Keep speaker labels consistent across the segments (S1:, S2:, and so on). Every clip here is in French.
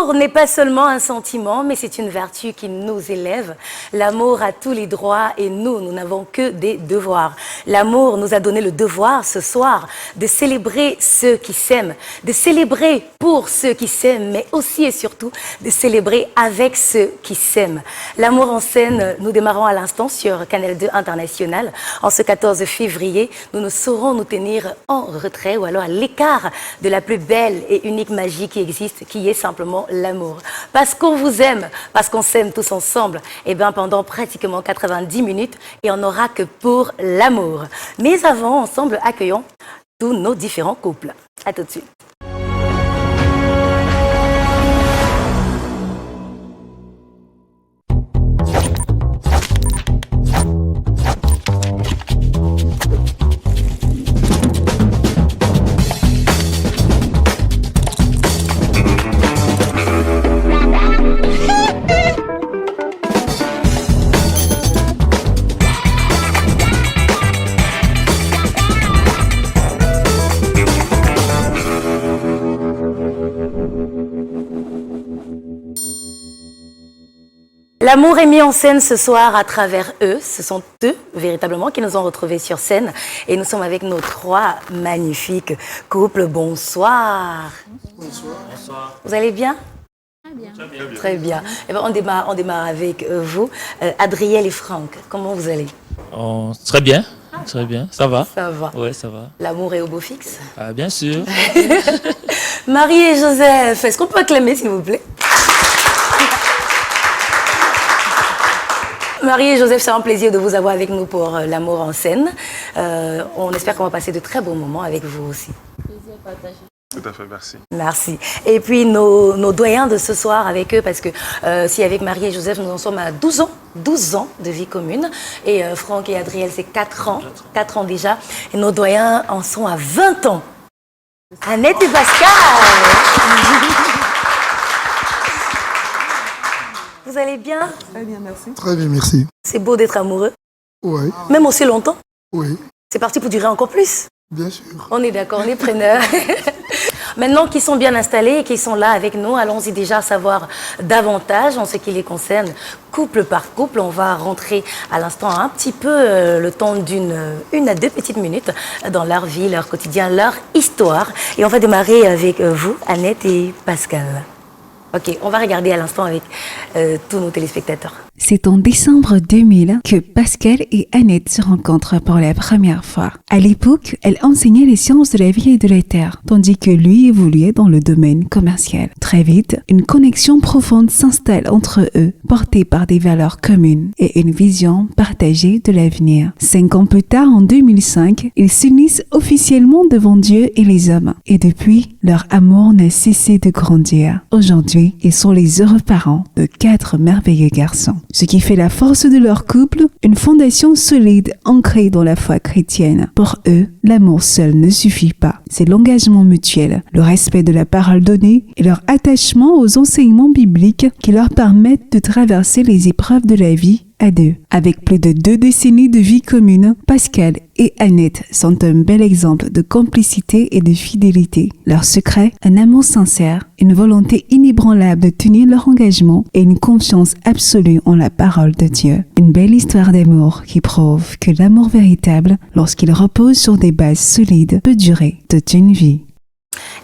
S1: L'amour n'est pas seulement un sentiment, mais c'est une vertu qui nous élève. L'amour a tous les droits et nous n'avons que des devoirs. L'amour nous a donné le devoir ce soir de célébrer ceux qui s'aiment, de célébrer pour ceux qui s'aiment, mais aussi et surtout de célébrer avec ceux qui s'aiment. L'amour en scène, nous démarrons à l'instant sur Canal 2 International. En ce 14 février, nous ne saurons nous tenir en retrait ou alors à l'écart de la plus belle et unique magie qui existe, qui est simplement l'amour. Parce qu'on vous aime, parce qu'on s'aime tous ensemble, et bien pendant pratiquement 90 minutes, et on n'aura que pour l'amour. Mais avant, ensemble, accueillons tous nos différents couples. À tout de suite. L'amour est mis en scène ce soir à travers eux. Ce sont eux, véritablement, qui nous ont retrouvés sur scène. Et nous sommes avec nos trois magnifiques couples. Bonsoir.
S2: Bonsoir.
S3: Bonsoir.
S1: Vous allez bien?
S3: Très bien.
S1: Très bien. Eh bien, on démarre avec vous. Adriel et Franck, comment vous allez?
S3: Très bien. Très bien. Ça va?
S1: Ça va.
S3: Oui, ça va.
S1: L'amour est au beau fixe?
S3: Ah, bien sûr.
S1: Marie et Joseph, est-ce qu'on peut acclamer, s'il vous plaît? Marie et Joseph, c'est un plaisir de vous avoir avec nous pour l'amour en scène. On espère qu'on va passer de très bons moments avec vous aussi.
S2: Plaisir partagé.
S4: Tout à fait, merci.
S1: Merci. Et puis nos doyens de ce soir avec eux, parce que si avec Marie et Joseph, nous en sommes à 12 ans de vie commune. Et Franck et Adriel, c'est 4 ans. 4 ans déjà. Et nos doyens en sont à 20 ans. Annette et Pascal. Vous allez bien?
S2: Très bien, merci.
S5: Très bien, merci.
S1: C'est beau d'être amoureux.
S5: Oui,
S1: Même aussi longtemps.
S5: oui,
S1: C'est parti pour durer encore plus.
S5: bien sûr.
S1: On est d'accord, on est preneurs. Maintenant qu'ils sont bien installés et qu'ils sont là avec nous, allons-y déjà savoir davantage en ce qui les concerne, couple par couple. On va rentrer à l'instant un petit peu le temps une à deux petites minutes dans leur vie, leur quotidien, leur histoire. Et on va démarrer avec vous, Annette et Pascal. Ok, on va regarder à l'instant avec tous nos téléspectateurs.
S6: C'est en décembre 2000 que Pascal et Annette se rencontrent pour la première fois. À l'époque, elle enseignait les sciences de la vie et de la terre, tandis que lui évoluait dans le domaine commercial. Très vite, une connexion profonde s'installe entre eux, portée par des valeurs communes et une vision partagée de l'avenir. 5 ans plus tard, en 2005, ils s'unissent officiellement devant Dieu et les hommes. Et depuis, leur amour n'a cessé de grandir. Aujourd'hui, ils sont les heureux parents de 4 merveilleux garçons. Ce qui fait la force de leur couple, une fondation solide ancrée dans la foi chrétienne. Pour eux, l'amour seul ne suffit pas. C'est l'engagement mutuel, le respect de la parole donnée et leur attachement aux enseignements bibliques qui leur permettent de traverser les épreuves de la vie à deux. Avec plus de 2 décennies de vie commune, Pascal et Annette sont un bel exemple de complicité et de fidélité. Leur secret, un amour sincère, une volonté inébranlable de tenir leur engagement et une confiance absolue en la parole de Dieu. Une belle histoire d'amour qui prouve que l'amour véritable, lorsqu'il repose sur des bases solides, peut durer toute une vie.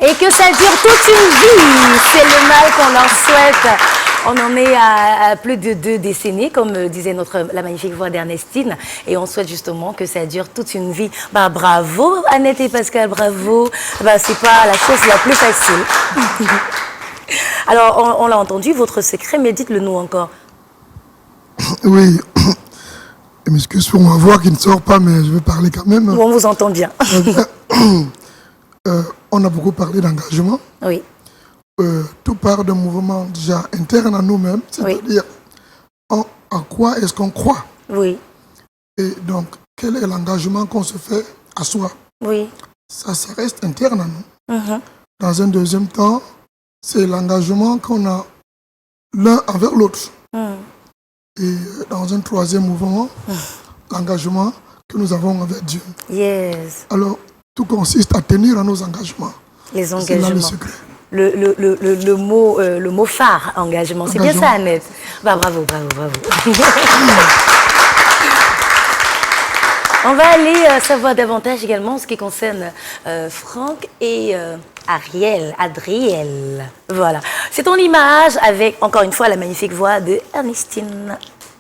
S1: Et que ça dure toute une vie, c'est le mal qu'on leur souhaite. On en est à plus de 2 décennies, comme disait la magnifique voix d'Ernestine, et on souhaite justement que ça dure toute une vie. Bah, bravo Annette et Pascal, bravo. Bah, c'est pas la chose la plus facile. Alors, on l'a entendu, votre secret, mais dites-le nous encore.
S5: Oui, je m'excuse pour ma voix qui ne sort pas, mais je vais parler quand même.
S1: On vous entend bien.
S5: On a beaucoup parlé d'engagement.
S1: Oui.
S5: Tout part d'un mouvement déjà interne à nous-mêmes, c'est-à-dire en quoi est-ce qu'on croit.
S1: Oui.
S5: Et donc, quel est l'engagement qu'on se fait à soi.
S1: Oui.
S5: Ça reste interne à nous. Dans un deuxième temps, c'est l'engagement qu'on a l'un envers l'autre. Et dans un troisième mouvement, l'engagement que nous avons envers Dieu.
S1: Yes.
S5: Alors, tout consiste à tenir à nos engagements.
S1: Les
S5: C'est là le
S1: engagements.
S5: secret.
S1: le mot phare, engagement. C'est bien ça, Annette. Bah, bravo. On va aller savoir davantage également ce qui concerne Franck et Adriel. Voilà. C'est ton image avec, encore une fois, la magnifique voix de Ernestine.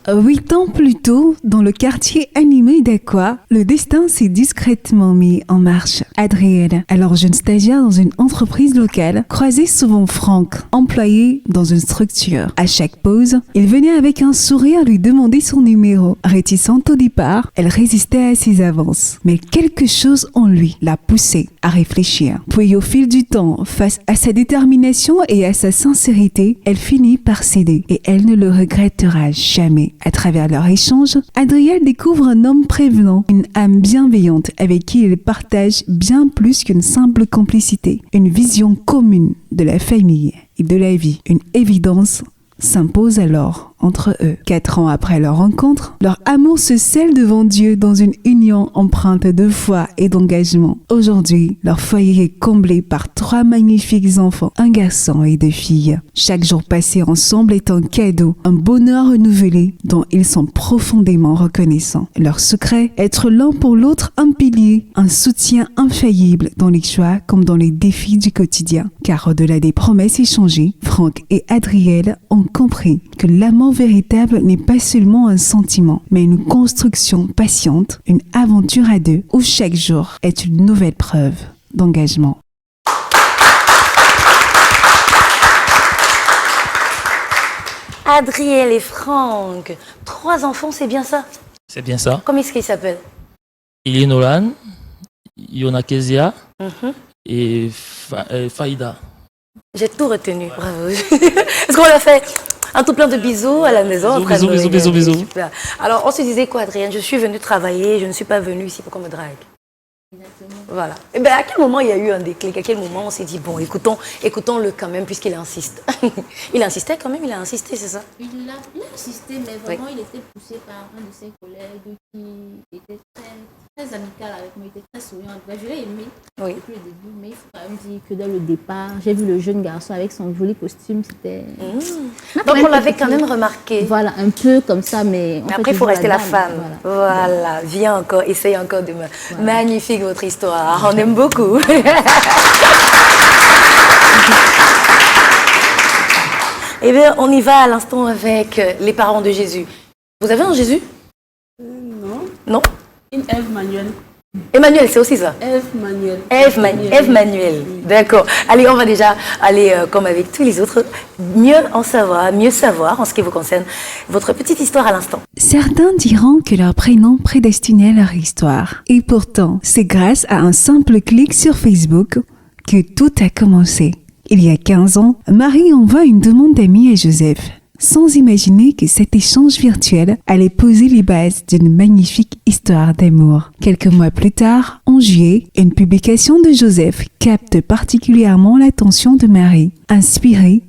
S6: 8 ans plus tôt, dans le quartier animé d'Aqua, le destin s'est discrètement mis en marche. Adriel, alors jeune stagiaire dans une entreprise locale, croisait souvent Franck, employé dans une structure. À chaque pause, il venait avec un sourire lui demander son numéro. Réticente au départ, elle résistait à ses avances. Mais quelque chose en lui l'a poussée à réfléchir. Puis au fil du temps, face à sa détermination et à sa sincérité, elle finit par céder et elle ne le regrettera jamais. À travers leur échange, Adriel découvre un homme prévenant, une âme bienveillante avec qui il partage bien plus qu'une simple complicité. Une vision commune de la famille et de la vie. Une évidence s'impose alors entre eux. 4 ans après leur rencontre, leur amour se scelle devant Dieu dans une union empreinte de foi et d'engagement. Aujourd'hui, leur foyer est comblé par 3 magnifiques enfants, un garçon et 2 filles. Chaque jour passé ensemble est un cadeau, un bonheur renouvelé dont ils sont profondément reconnaissants. Leur secret, être l'un pour l'autre un pilier, un soutien infaillible dans les choix comme dans les défis du quotidien. Car au-delà des promesses échangées, Franck et Adriel ont compris que l'amour véritable n'est pas seulement un sentiment, mais une construction patiente, une aventure à deux où chaque jour est une nouvelle preuve d'engagement.
S1: Adriel et Franck, 3 enfants, c'est bien ça?
S3: C'est bien ça.
S1: Comment est-ce qu'ils s'appellent?
S3: Il y a Nolan, Yona Kezia et Faïda.
S1: J'ai tout retenu, bravo. Est-ce qu'on l'a fait? Un tout plein de bisous à la maison.
S3: Bisous.
S1: Super. Alors, on se disait quoi, Adrien? Je suis venue travailler, je ne suis pas venue ici pour qu'on me drague. Exactement. Voilà. Et bien, à quel moment il y a eu un déclic? À quel moment on s'est dit, bon, écoutons-le quand même, puisqu'il insiste. Il insistait quand même, il a insisté, c'est ça?
S2: Il a insisté, mais vraiment, il était poussé par un de ses collègues qui était très amical avec moi, il était très souriant. Je l'ai aimé depuis le début, mais il faut quand même dire que dès le départ, j'ai vu le jeune garçon avec son joli costume, c'était...
S1: Donc on l'avait quand même remarqué.
S2: Voilà, un peu comme ça, mais...
S1: Après, il faut rester la femme. Voilà. Viens encore, essaye encore de me... Magnifique votre histoire, on aime beaucoup. Eh bien, on y va à l'instant avec les parents de Jésus. Vous avez un Jésus? Non?
S4: Une Ève Manuel.
S1: Emmanuel, c'est aussi ça? Ève Manuel. D'accord. Allez, on va déjà aller, comme avec tous les autres, mieux savoir en ce qui vous concerne, votre petite histoire à l'instant.
S6: Certains diront que leur prénom prédestinait leur histoire. Et pourtant, c'est grâce à un simple clic sur Facebook que tout a commencé. Il y a 15 ans, Marie envoie une demande d'amis à Joseph, sans imaginer que cet échange virtuel allait poser les bases d'une magnifique histoire d'amour. Quelques mois plus tard, en juillet, une publication de Joseph capte particulièrement l'attention de Marie. Inspirée,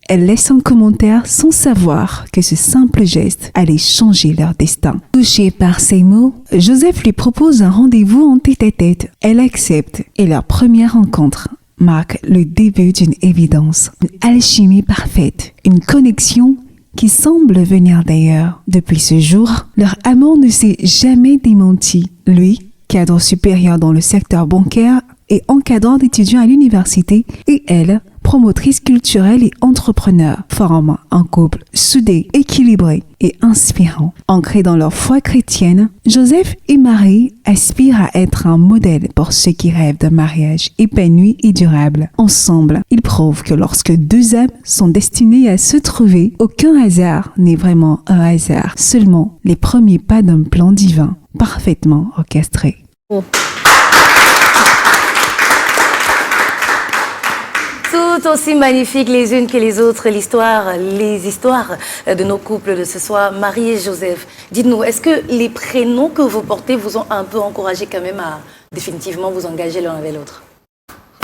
S6: elle laisse un commentaire sans savoir que ce simple geste allait changer leur destin. Touchée par ces mots, Joseph lui propose un rendez-vous en tête-à-tête. Elle accepte et leur première rencontre marque le début d'une évidence, une alchimie parfaite, une connexion qui semble venir d'ailleurs. Depuis ce jour, leur amour ne s'est jamais démenti. Lui, cadre supérieur dans le secteur bancaire et encadrant d'étudiants à l'université, et elle, promotrice culturelle et entrepreneur, forment un couple soudé, équilibré et inspirant. Ancrés dans leur foi chrétienne, Joseph et Marie aspirent à être un modèle pour ceux qui rêvent d'un mariage épanoui et durable. Ensemble, ils prouvent que lorsque 2 âmes sont destinées à se trouver, aucun hasard n'est vraiment un hasard, seulement les premiers pas d'un plan divin parfaitement orchestré.
S1: Tout aussi magnifiques les unes que les autres, les histoires de nos couples de ce soir, Marie et Joseph. Dites-nous, est-ce que les prénoms que vous portez vous ont un peu encouragé quand même à définitivement vous engager l'un avec l'autre?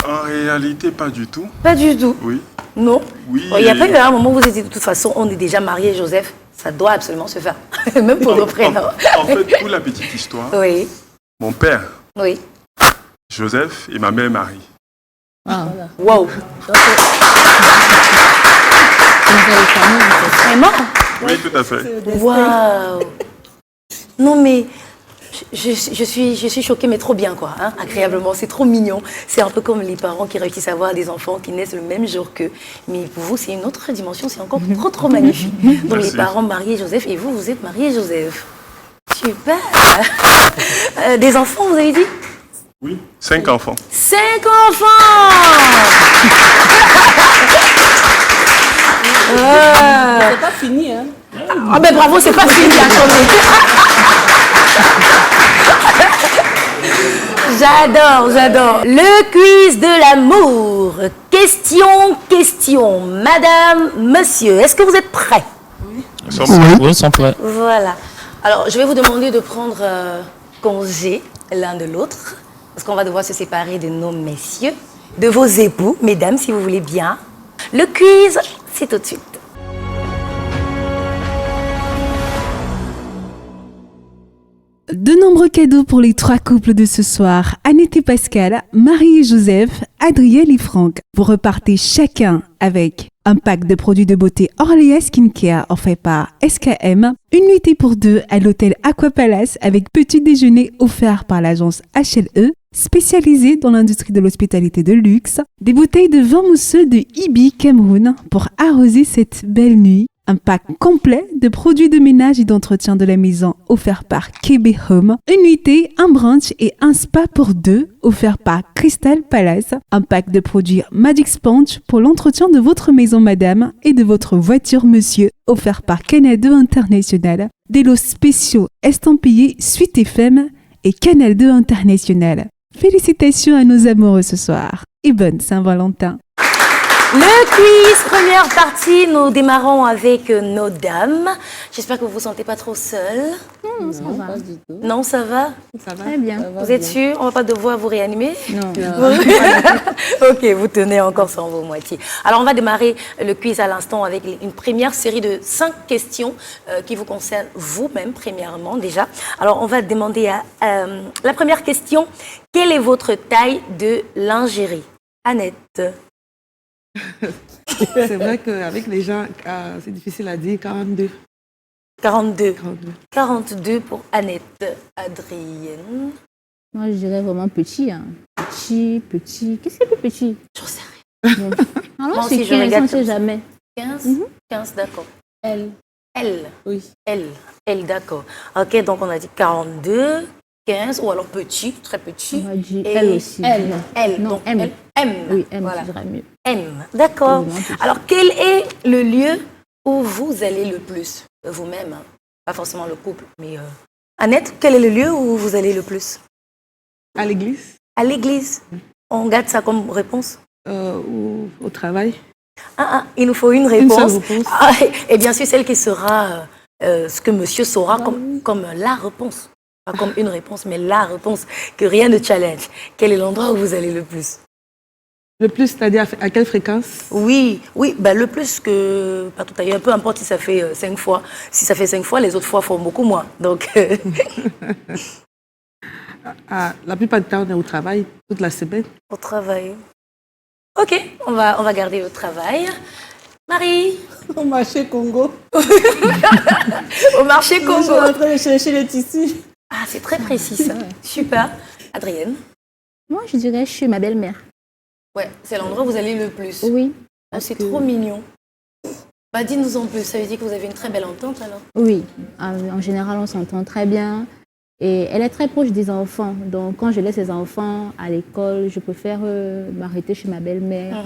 S7: En réalité, pas du tout.
S1: Pas du tout?
S7: Oui.
S1: Non?
S7: Oui.
S1: Il n'y a pas eu un moment où vous avez dit, de toute façon, on est déjà mariés, Joseph, ça doit absolument se faire, même pour nos prénoms.
S7: En fait, pour la petite histoire,
S1: oui.
S7: mon père,
S1: Oui.
S7: Joseph, et ma mère Marie.
S2: Voilà.
S1: Wow. Vraiment?
S7: Oui, tout à fait.
S1: Waouh. Non mais je suis choquée, mais trop bien quoi, hein, agréablement. C'est trop mignon. C'est un peu comme les parents qui réussissent à avoir des enfants qui naissent le même jour qu'eux. Mais pour vous, c'est une autre dimension. C'est encore trop magnifique. Donc les parents Marie-Joseph et vous, vous êtes Marie-Joseph. Super. Des enfants, vous avez dit?
S7: Oui, 5 enfants.
S1: 5 enfants.
S4: C'est pas fini, hein.
S1: Ah ben bravo, c'est pas fini, attendez. J'adore. Le quiz de l'amour. Question. Madame, monsieur, est-ce que vous êtes prêts?
S3: Oui, ils sont prêts.
S1: Voilà. Alors, je vais vous demander de prendre congé l'un de l'autre, parce qu'on va devoir se séparer de nos messieurs, de vos époux, mesdames, si vous voulez bien. Le quiz, c'est tout de suite.
S6: De nombreux cadeaux pour les 3 couples de ce soir. Annette et Pascal, Marie et Joseph, Adriel et Franck. Vous repartez chacun avec un pack de produits de beauté Orléa Skincare offert par SKM, une nuitée pour 2 à l'hôtel Aquapalace avec petit déjeuner offert par l'agence HLE, spécialisée dans l'industrie de l'hospitalité de luxe, des bouteilles de vin mousseux de Ibi Cameroun pour arroser cette belle nuit, un pack complet de produits de ménage et d'entretien de la maison offert par KB Home, une nuitée, un brunch et un spa pour 2 offert par Crystal Palace, un pack de produits Magic Sponge pour l'entretien de votre maison madame et de votre voiture monsieur offert par Canal 2 International, des lots spéciaux estampillés Suite FM et Canal 2 International. Félicitations à nos amoureux ce soir et bonne Saint-Valentin.
S1: Le quiz, première partie, nous démarrons avec nos dames. J'espère que vous ne vous sentez pas trop seule.
S2: Non, ça va.
S4: Pas du tout.
S1: Non, ça va?
S4: Ça va.
S2: Très bien.
S1: Vous êtes sûrs? On ne va pas devoir vous réanimer?
S2: Non.
S1: Ok, vous tenez encore sans vos moitiés. Alors, on va démarrer le quiz à l'instant avec une première série de 5 questions qui vous concernent vous-même, premièrement, déjà. Alors, on va demander à la première question. Quelle est votre taille de lingerie? Annette.
S4: C'est vrai qu'avec les gens, c'est difficile à dire. 42.
S1: 42.
S4: 42.
S1: 42 pour Annette. Adrienne.
S2: Moi, je dirais vraiment petit. Hein. Petit. Qu'est-ce qui est plus petit?
S1: J'en sais rien.
S2: Non.
S1: Moi
S2: Alors,
S1: aussi,
S2: c'est
S1: je
S2: 15,
S1: regarde
S2: on ne sait
S1: comme ça.
S2: jamais.
S1: 15 15, d'accord.
S4: Elle.
S1: Elle.
S4: Oui.
S1: Elle, d'accord. Ok, donc on a dit 42, 15, ou alors petit, très petit.
S2: On va dire
S1: Et
S2: elle aussi.
S1: Elle,
S2: Non,
S1: donc
S2: M.
S1: elle. M.
S2: Oui, M,
S1: Voilà.
S2: je dirais mieux.
S1: M, d'accord.
S2: Oui, vraiment petit.
S1: Alors, quel est le lieu où vous allez le plus? Vous-même, hein. Pas forcément le couple, mais... Annette, quel est le lieu où vous allez le plus?
S4: À l'église
S1: À l'église. On garde ça comme réponse?
S4: ou au travail.
S1: Il nous faut une
S4: Une
S1: réponse.
S4: seule réponse.
S1: Et bien sûr, celle qui sera ce que monsieur saura comme la réponse. Pas comme une réponse, mais la réponse, que rien ne challenge. Quel est l'endroit où vous allez le plus?
S4: Le plus, c'est-à-dire à quelle fréquence?
S1: Oui, le plus que partout ailleurs, peu importe si ça fait 5 fois. Si ça fait 5 fois, les autres fois font beaucoup moins. Donc,
S4: La plupart du temps, on est au travail, toute la semaine.
S1: au travail. Ok, on va garder le travail. Marie,
S4: Au marché Congo.
S1: au marché
S4: Je suis en
S1: Congo.
S4: train de chercher les tissus.
S1: Ah, c'est très précis ça. Super. Adrienne?
S2: Moi, je dirais chez ma belle-mère.
S1: Ouais, c'est l'endroit où vous allez le plus.
S2: Oui.
S1: Ah, c'est trop mignon. Bah, dis-nous en plus, ça veut dire que vous avez une très belle entente alors?
S2: Oui. En général, on s'entend très bien. Et elle est très proche des enfants. Donc, quand je laisse les enfants à l'école, je préfère m'arrêter chez ma belle-mère,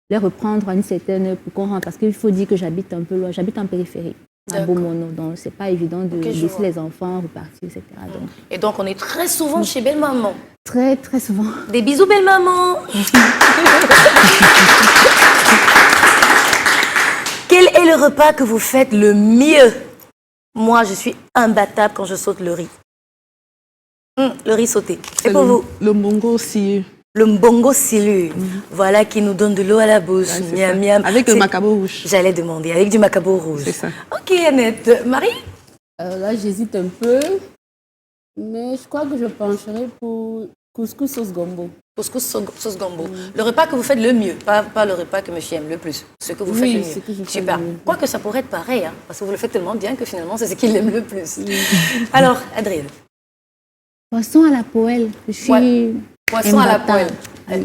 S2: les reprendre à une certaine pour qu'on rentre. Parce qu'il faut dire que j'habite un peu loin. J'habite en périphérie, à Beaumono. Donc, c'est pas évident de laisser les enfants repartir, etc. Donc,
S1: Et donc, on est très souvent chez belle-maman.
S2: très, très souvent.
S1: Des bisous, belle-maman. Quel est le repas que vous faites le mieux? Moi, je suis imbattable quand je saute le riz. Le riz sauté. Et pour vous?
S4: Le mongo aussi.
S1: Le mbongo silu. Voilà qui nous donne de l'eau à la bouche.
S4: Ouais, c'est
S1: miam,
S4: ça.
S1: miam.
S4: Avec le
S1: C'est-
S4: macabo rouge.
S1: J'allais demander, avec du macabo rouge.
S4: C'est ça.
S1: Ok, Annette. Marie?
S8: Là, j'hésite un peu, mais je crois que je pencherai pour Couscous sauce gombo.
S1: Couscous sauce gombo. Le repas que vous faites le mieux, pas le repas que monsieur aime le plus. Ce que vous faites le mieux. Super. Quoique ça pourrait être pareil, hein, parce que vous le faites tellement bien que finalement, c'est ce qu'il aime le plus. Alors, Adrienne.
S2: Poisson à la poêle. Je suis
S1: Poisson à la poêle.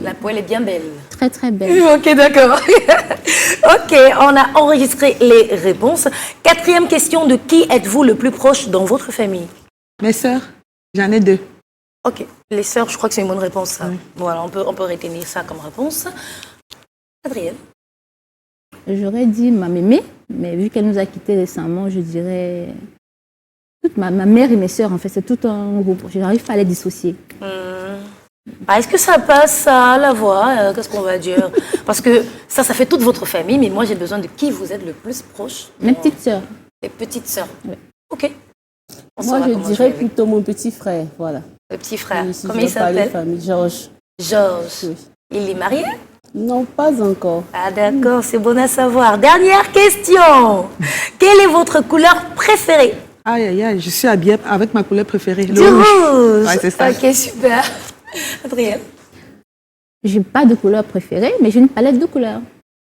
S1: La poêle est bien belle.
S2: Très, très belle.
S1: Ok, d'accord. Ok, on a enregistré les réponses. 4e question, de qui êtes-vous le plus proche dans votre famille?
S4: Mes sœurs, j'en ai 2.
S1: Ok, les sœurs, je crois que c'est une bonne réponse. Ça.
S4: Oui.
S1: Voilà, on peut retenir ça comme réponse. Adrienne.
S2: J'aurais dit ma mémé, mais vu qu'elle nous a quittés récemment, je dirais toute ma mère et mes sœurs, en fait, c'est tout un groupe. Je n'arrive pas à les dissocier.
S1: Est-ce que ça passe à la voix? Qu'est-ce qu'on va dire? Parce que ça fait toute votre famille, mais moi j'ai besoin de qui vous êtes le plus proche.
S2: Mes petites sœurs.
S1: Les petites sœurs.
S2: Oui.
S1: Ok.
S8: Moi, je dirais plutôt mon petit frère, voilà.
S1: Le petit frère.
S8: Oui, si
S1: Comment
S8: je
S1: il
S8: dois parler
S1: s'appelle?
S8: famille, Georges.
S1: Georges.
S8: Oui.
S1: Il est marié?
S8: Non, pas encore.
S1: Ah d'accord, c'est bon à savoir. Dernière question. Quelle est votre couleur préférée?
S4: Aïe, aïe, aïe, je suis habillée avec ma couleur préférée.
S1: Du rouge.
S4: Ouais, c'est ça.
S1: Ok, super. Adrienne.
S2: J'ai pas de couleur préférée, mais j'ai une palette de couleurs.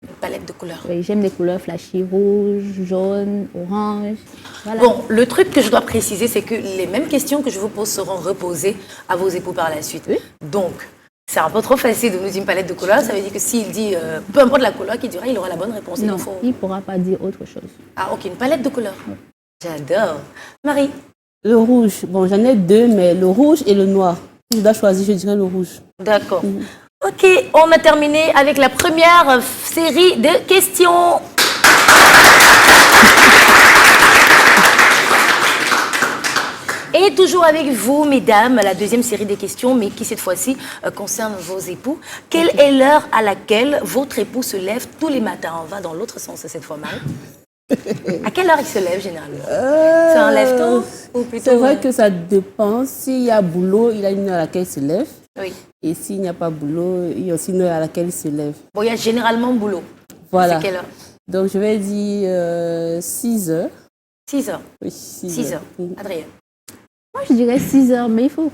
S1: Une palette de couleurs.
S2: Oui, j'aime les couleurs flashy, rouge, jaune, orange. Voilà.
S1: Bon, le truc que je dois préciser, c'est que les mêmes questions que je vous pose seront reposées à vos époux par la suite.
S2: Oui.
S1: Donc, c'est un peu trop facile de nous dire une palette de couleurs. Ça veut dire que s'il dit, peu importe la couleur qu'il dira, il aura la bonne réponse.
S2: Non, il ne pourra pas dire autre chose.
S1: Ah, ok, une palette de couleurs. Oui. J'adore. Marie?
S8: Le rouge, bon, j'en ai 2, mais le rouge et le noir. Si je dois choisir, je dirais le rouge.
S1: D'accord. Ok, on a terminé avec la première série de questions. Et toujours avec vous, mesdames, la deuxième série de questions, mais qui cette fois-ci concerne vos époux. Quelle est l'heure à laquelle votre époux se lève tous les matins? On va dans l'autre sens cette fois, Marie. À quelle heure il se lève généralement? C'est un lève-tôt ou plutôt...
S8: C'est vrai que ça dépend. S'il y a boulot, il a une heure à laquelle il se lève.
S1: Oui.
S8: Et s'il n'y a pas boulot, il y a aussi une heure à laquelle il se lève.
S1: Bon, il y a généralement boulot.
S8: Voilà.
S1: C'est quelle heure?
S8: Donc, je vais dire 6 heures.
S1: 6 heures.
S8: Oui, 6
S1: heures. Adrien.
S2: Moi, je dirais 6 heures, mais il faut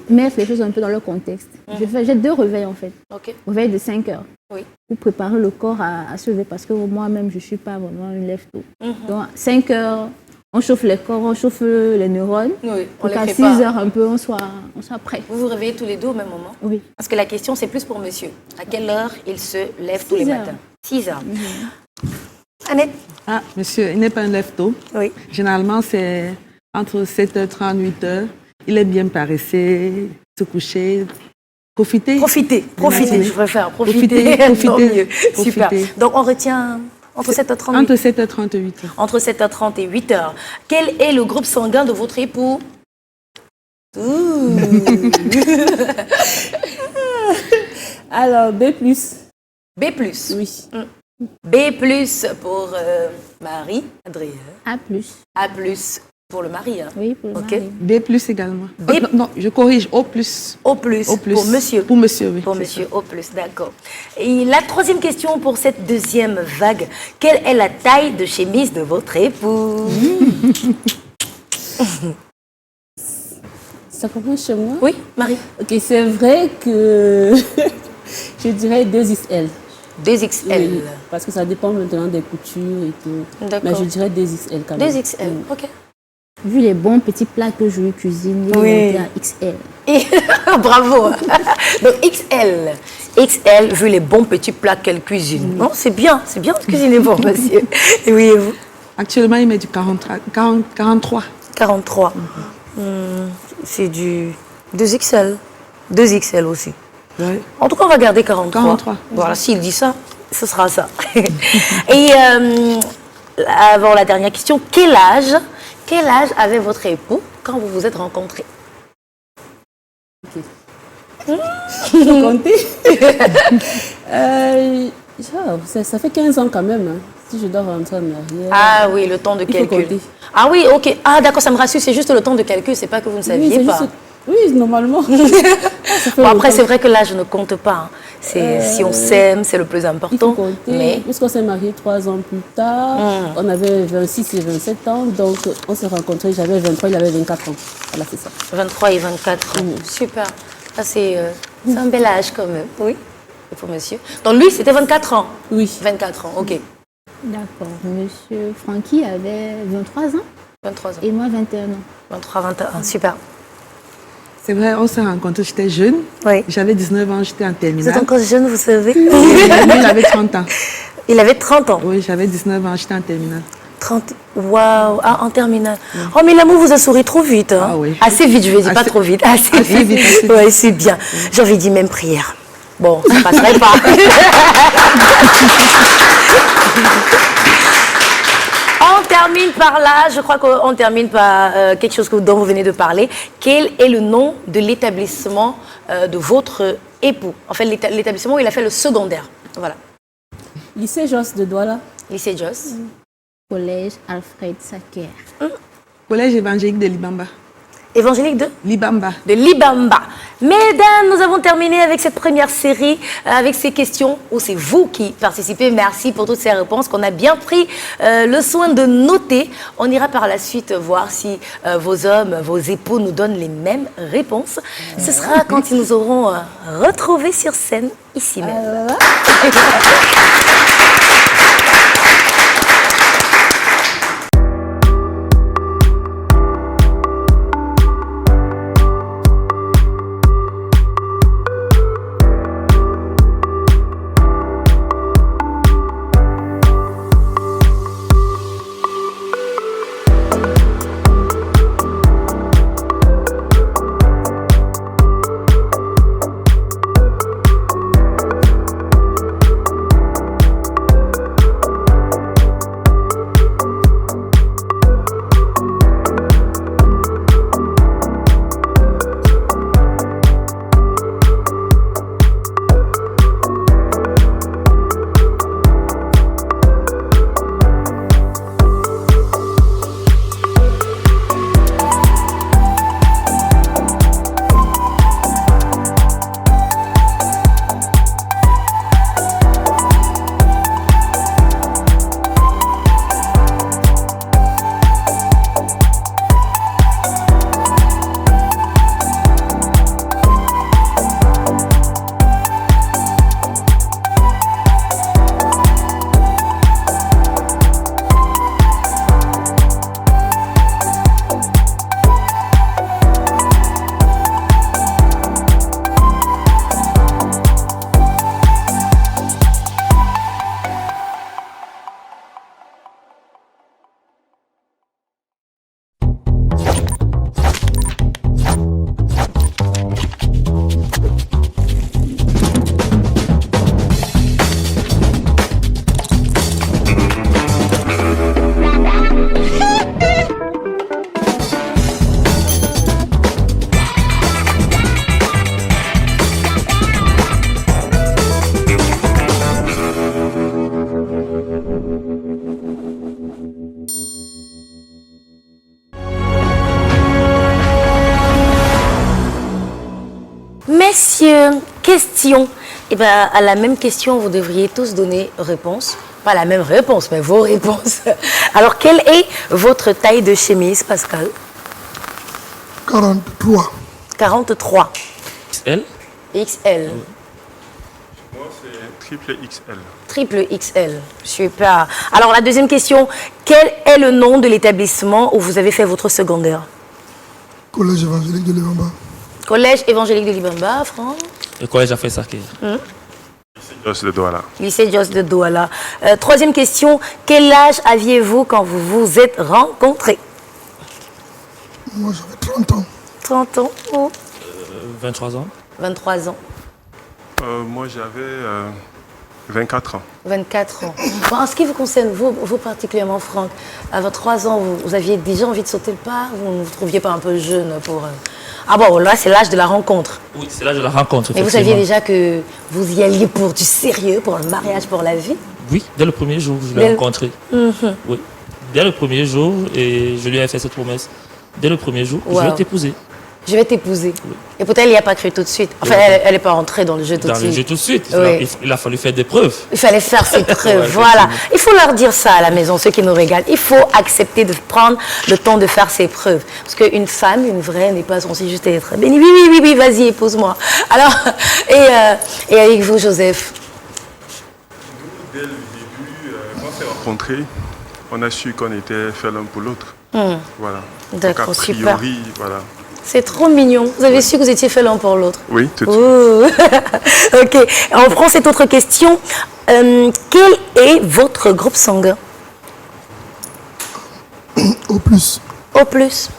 S2: mettre les choses un peu dans leur contexte. J'ai 2 réveils, en fait.
S1: Ok.
S2: Réveil de 5 heures.
S1: Oui.
S2: Pour préparer le corps à se lever, parce que moi-même, je ne suis pas vraiment une lève-tôt. Donc, 5 heures, on chauffe les corps, on chauffe les neurones.
S1: Oui,
S2: pour qu'à 6 heures, un peu, on soit prêt.
S1: Vous vous réveillez tous les deux au même moment?
S2: Oui.
S1: Parce que la question, c'est plus pour monsieur. À quelle heure il se lève tous les matins? 6 heures. Annette?
S4: Ah, monsieur, il n'est pas un lève-tôt.
S1: Oui.
S4: Généralement, c'est entre 7h30 et 8h. Il est bien paressé, se coucher, profiter.
S1: Profiter, je préfère. Profiter. Super. Donc, on retient entre 7h30 et 8h.
S4: Entre 7h30 et 8h.
S1: Entre 7h30 et 8h. Quel est le groupe sanguin de votre époux?
S8: Alors, B+.
S1: B+.
S8: Oui.
S1: B+ pour Marie, Adrien.
S2: A+.
S1: A+ pour le mari. Hein.
S2: Oui, pour le
S1: okay.
S2: mari.
S4: B+ également. Non, je corrige, O+.
S1: O+. Pour monsieur.
S4: Pour monsieur, oui.
S1: Pour monsieur, O+, d'accord. Et la troisième question pour cette deuxième vague. Quelle est la taille de chemise de votre époux?
S8: Ça commence chez moi?
S1: Oui, Marie.
S8: Ok, c'est vrai que je dirais 2XL.
S1: 2XL.
S8: Oui, parce que ça dépend maintenant des coutures et tout.
S1: D'accord.
S8: Mais je dirais 2XL quand même.
S1: 2XL, ok.
S2: Vu les bons petits plats que je cuisine, il est à XL.
S1: Bravo. Donc XL. XL, vu les bons petits plats qu'elle cuisine. Non, c'est bien de cuisiner bon, monsieur. Et oui, et vous?
S4: Actuellement, il met du 43.
S1: 43. C'est du 2XL. 2XL aussi.
S4: Ouais.
S1: En tout cas, on va garder 43.
S4: 43.
S1: Voilà, s'il dit ça, ce sera ça. Et avant la dernière question, quel âge avait votre époux quand vous vous êtes rencontrés?
S8: Ok. Je peux compter. Ça fait 15 ans quand même. Hein. Si je dois rentrer en arrière.
S1: Ah oui, le temps de calcul. Ah oui, ok. Ah d'accord, ça me rassure, c'est juste le temps de calcul, c'est pas que vous ne saviez pas.
S8: Oui, normalement.
S1: Bon, après, c'est vrai que l'âge ne compte pas. Hein. Si on s'aime, c'est le plus important.
S8: Il faut compter,
S1: mais...
S8: puisqu'on s'est mariés 3 ans plus tard, on avait 26 et 27 ans, donc on s'est rencontrés, j'avais 23, il avait 24 ans. Voilà, c'est ça.
S1: 23 et 24 ans. Super. Ça, c'est un bel âge quand même. Oui, pour monsieur. Donc lui, c'était 24 ans.
S8: Oui.
S1: 24 ans, ok.
S2: D'accord. Monsieur Francky avait 23 ans
S1: 23 ans.
S2: et moi 21 ans.
S1: 23, 21 ans, super.
S4: C'est vrai, on s'est rencontrés, j'étais jeune.
S1: Oui.
S4: J'avais 19 ans, j'étais en
S1: Vous
S4: terminale.
S1: êtes encore jeune, vous savez.
S4: Lui, il avait 30 ans.
S1: Il avait 30 ans.
S4: Oui, j'avais 19 ans, j'étais en terminale.
S1: 30. Waouh, ah, en terminale. Oh, mais l'amour vous a souri trop vite. Hein.
S4: Ah oui.
S1: Assez vite, je vais dire, pas
S4: Assez-
S1: trop vite. Assez vite.
S4: vite.
S1: Ouais, c'est bien. J'avais dit même prière. Bon, ça passerait pas. On termine par là, je crois qu'on termine par quelque chose dont vous venez de parler. Quel est le nom de l'établissement de votre époux? En fait, l'établissement où il a fait le secondaire. Voilà.
S8: Lycée Josse de Douala.
S1: Lycée Joss.
S2: Collège Alfred Sacker.
S4: Collège évangélique de Libamba.
S1: Évangélique de
S4: Libamba.
S1: Libamba. Mesdames, nous avons terminé avec cette première série, avec ces questions où c'est vous qui participez. Merci pour toutes ces réponses qu'on a bien pris le soin de noter. On ira par la suite voir si vos hommes, vos époux nous donnent les mêmes réponses. Ce sera quand ils nous auront retrouvés sur scène ici même. Messieurs, question. Eh ben, à la même question, vous devriez tous donner réponse. Pas la même réponse, mais vos réponses. Alors, quelle est votre taille de chemise, Pascal?
S5: 43.
S1: 43.
S3: XL.
S1: XL.
S7: Moi, c'est triple XL.
S1: Triple XL. Super. Alors, la deuxième question. Quel est le nom de l'établissement où vous avez fait votre secondaire?
S5: Collège évangélique de Libamba.
S1: Collège évangélique de Libamba, Franck.
S3: Le collège a fait ça.
S7: Joss de Douala.
S1: Lycée Joss de Douala. Troisième question. Quel âge aviez-vous quand vous vous êtes rencontrés?
S5: Moi, j'avais 30 ans.
S1: 30 ans ou
S3: 23 ans.
S1: 23 ans?
S7: Moi, j'avais 24 ans.
S1: 24 ans. Bon, en ce qui vous concerne, vous particulièrement, Franck, à 23 ans, vous aviez déjà envie de sauter le pas? Vous ne vous trouviez pas un peu jeune pour... Ah bon, là, c'est l'âge de la rencontre.
S3: Oui, c'est l'âge de la rencontre.
S1: Mais vous saviez déjà que vous y alliez pour du sérieux, pour le mariage, pour la vie?
S3: Oui, dès le premier jour, je l'ai rencontré. Oui. Dès le premier jour, et je lui ai fait cette promesse. Dès le premier jour, je vais t'épouser.
S1: Je vais t'épouser. Et pourtant, elle n'y a pas cru tout de suite. Enfin, elle n'est pas entrée dans le jeu tout de suite.
S3: Dans le jeu tout de suite.
S1: Oui.
S3: Il a fallu faire des preuves.
S1: Il fallait faire ses preuves,
S3: Ouais,
S1: voilà. Il faut leur dire ça à la maison, ceux qui nous regardent. Il faut accepter de prendre le temps de faire ses preuves. Parce qu'une femme, une vraie, n'est pas censée juste être bénie. Oui, vas-y, épouse-moi. Alors, et avec vous, Joseph?
S7: Dès le début, quand on s'est rencontrés, on a su qu'on était fait l'un pour l'autre. Voilà.
S1: D'accord,
S7: donc, a
S1: super.
S7: priori, voilà.
S1: C'est trop mignon. Vous avez su que vous étiez fait l'un pour l'autre?
S7: Oui, tout de suite.
S1: Ok. On prend cette autre question. Quel est votre groupe sanguin?
S5: Au plus.
S1: O plus.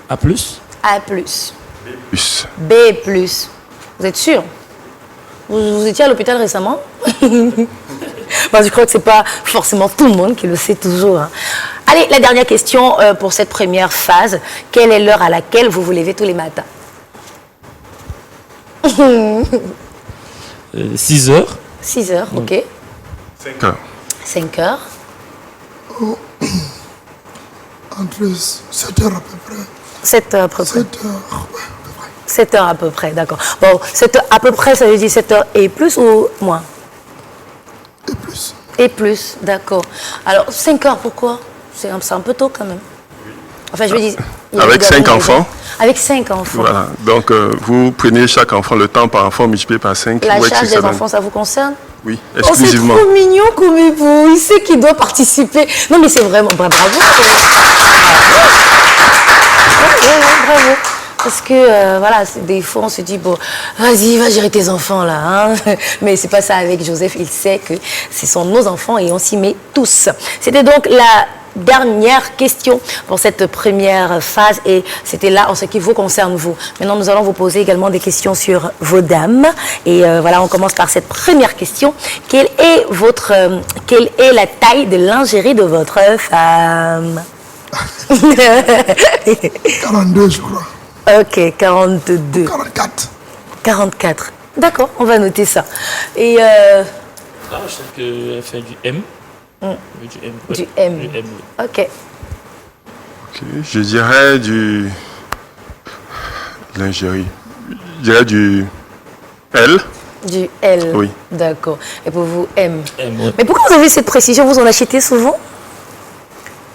S3: A plus?
S1: A plus.
S7: Plus.
S1: B plus. Vous êtes sûr? Vous étiez à l'hôpital récemment? Bon, je crois que ce n'est pas forcément tout le monde qui le sait toujours. Hein. Allez, la dernière question pour cette première phase. Quelle est l'heure à laquelle vous vous levez tous les matins?
S3: 6 heures.
S1: 6 heures, ok.
S7: 5 heures.
S1: 5 heures.
S5: Entre 7 heures à peu près.
S1: 7 heures à peu près.
S5: 7 heures, ouais, à peu près.
S1: 7 heures à peu près, d'accord. Bon, 7 heures à peu près, ça veut dire 7 heures et plus ou moins?
S5: Et plus.
S1: Et plus, d'accord. Alors, 5 heures, pourquoi? C'est un peu tôt quand même. Enfin, je veux dire...
S7: Avec 5 enfants.
S1: Avec 5 enfants.
S7: Voilà. Donc, vous prenez chaque enfant, le temps par enfant multiplié par 5.
S1: La charge des enfants, ça vous concerne?
S7: Oui,
S1: Oh,
S7: exclusivement.
S1: c'est trop mignon comme époux. Il sait qu'il doit participer. Non, mais c'est vraiment... Bravo. Bravo. Parce que, voilà, des fois, on se dit, bon, vas-y, va gérer tes enfants, là. Hein. Mais c'est pas ça avec Joseph. Il sait que ce sont nos enfants et on s'y met tous. C'était donc la dernière question pour cette première phase et c'était là en ce qui vous concerne vous. Maintenant, nous allons vous poser également des questions sur vos dames. Et voilà, on commence par cette première question. Quelle est la taille de lingerie de votre femme?
S5: 42, je crois.
S1: Ok, 42.
S5: 44.
S1: 44. D'accord, on va noter ça. Et
S3: Ah, je sais qu'elle fait du M. Du M. Ouais.
S1: du M.
S3: Du M, oui.
S1: Ok.
S7: Ok, je dirais du... Lingerie. Je dirais du L.
S1: Du L.
S7: Oui.
S1: D'accord. Et pour vous, M.
S3: M, ouais.
S1: Mais pourquoi vous avez cette précision? Vous en achetez souvent?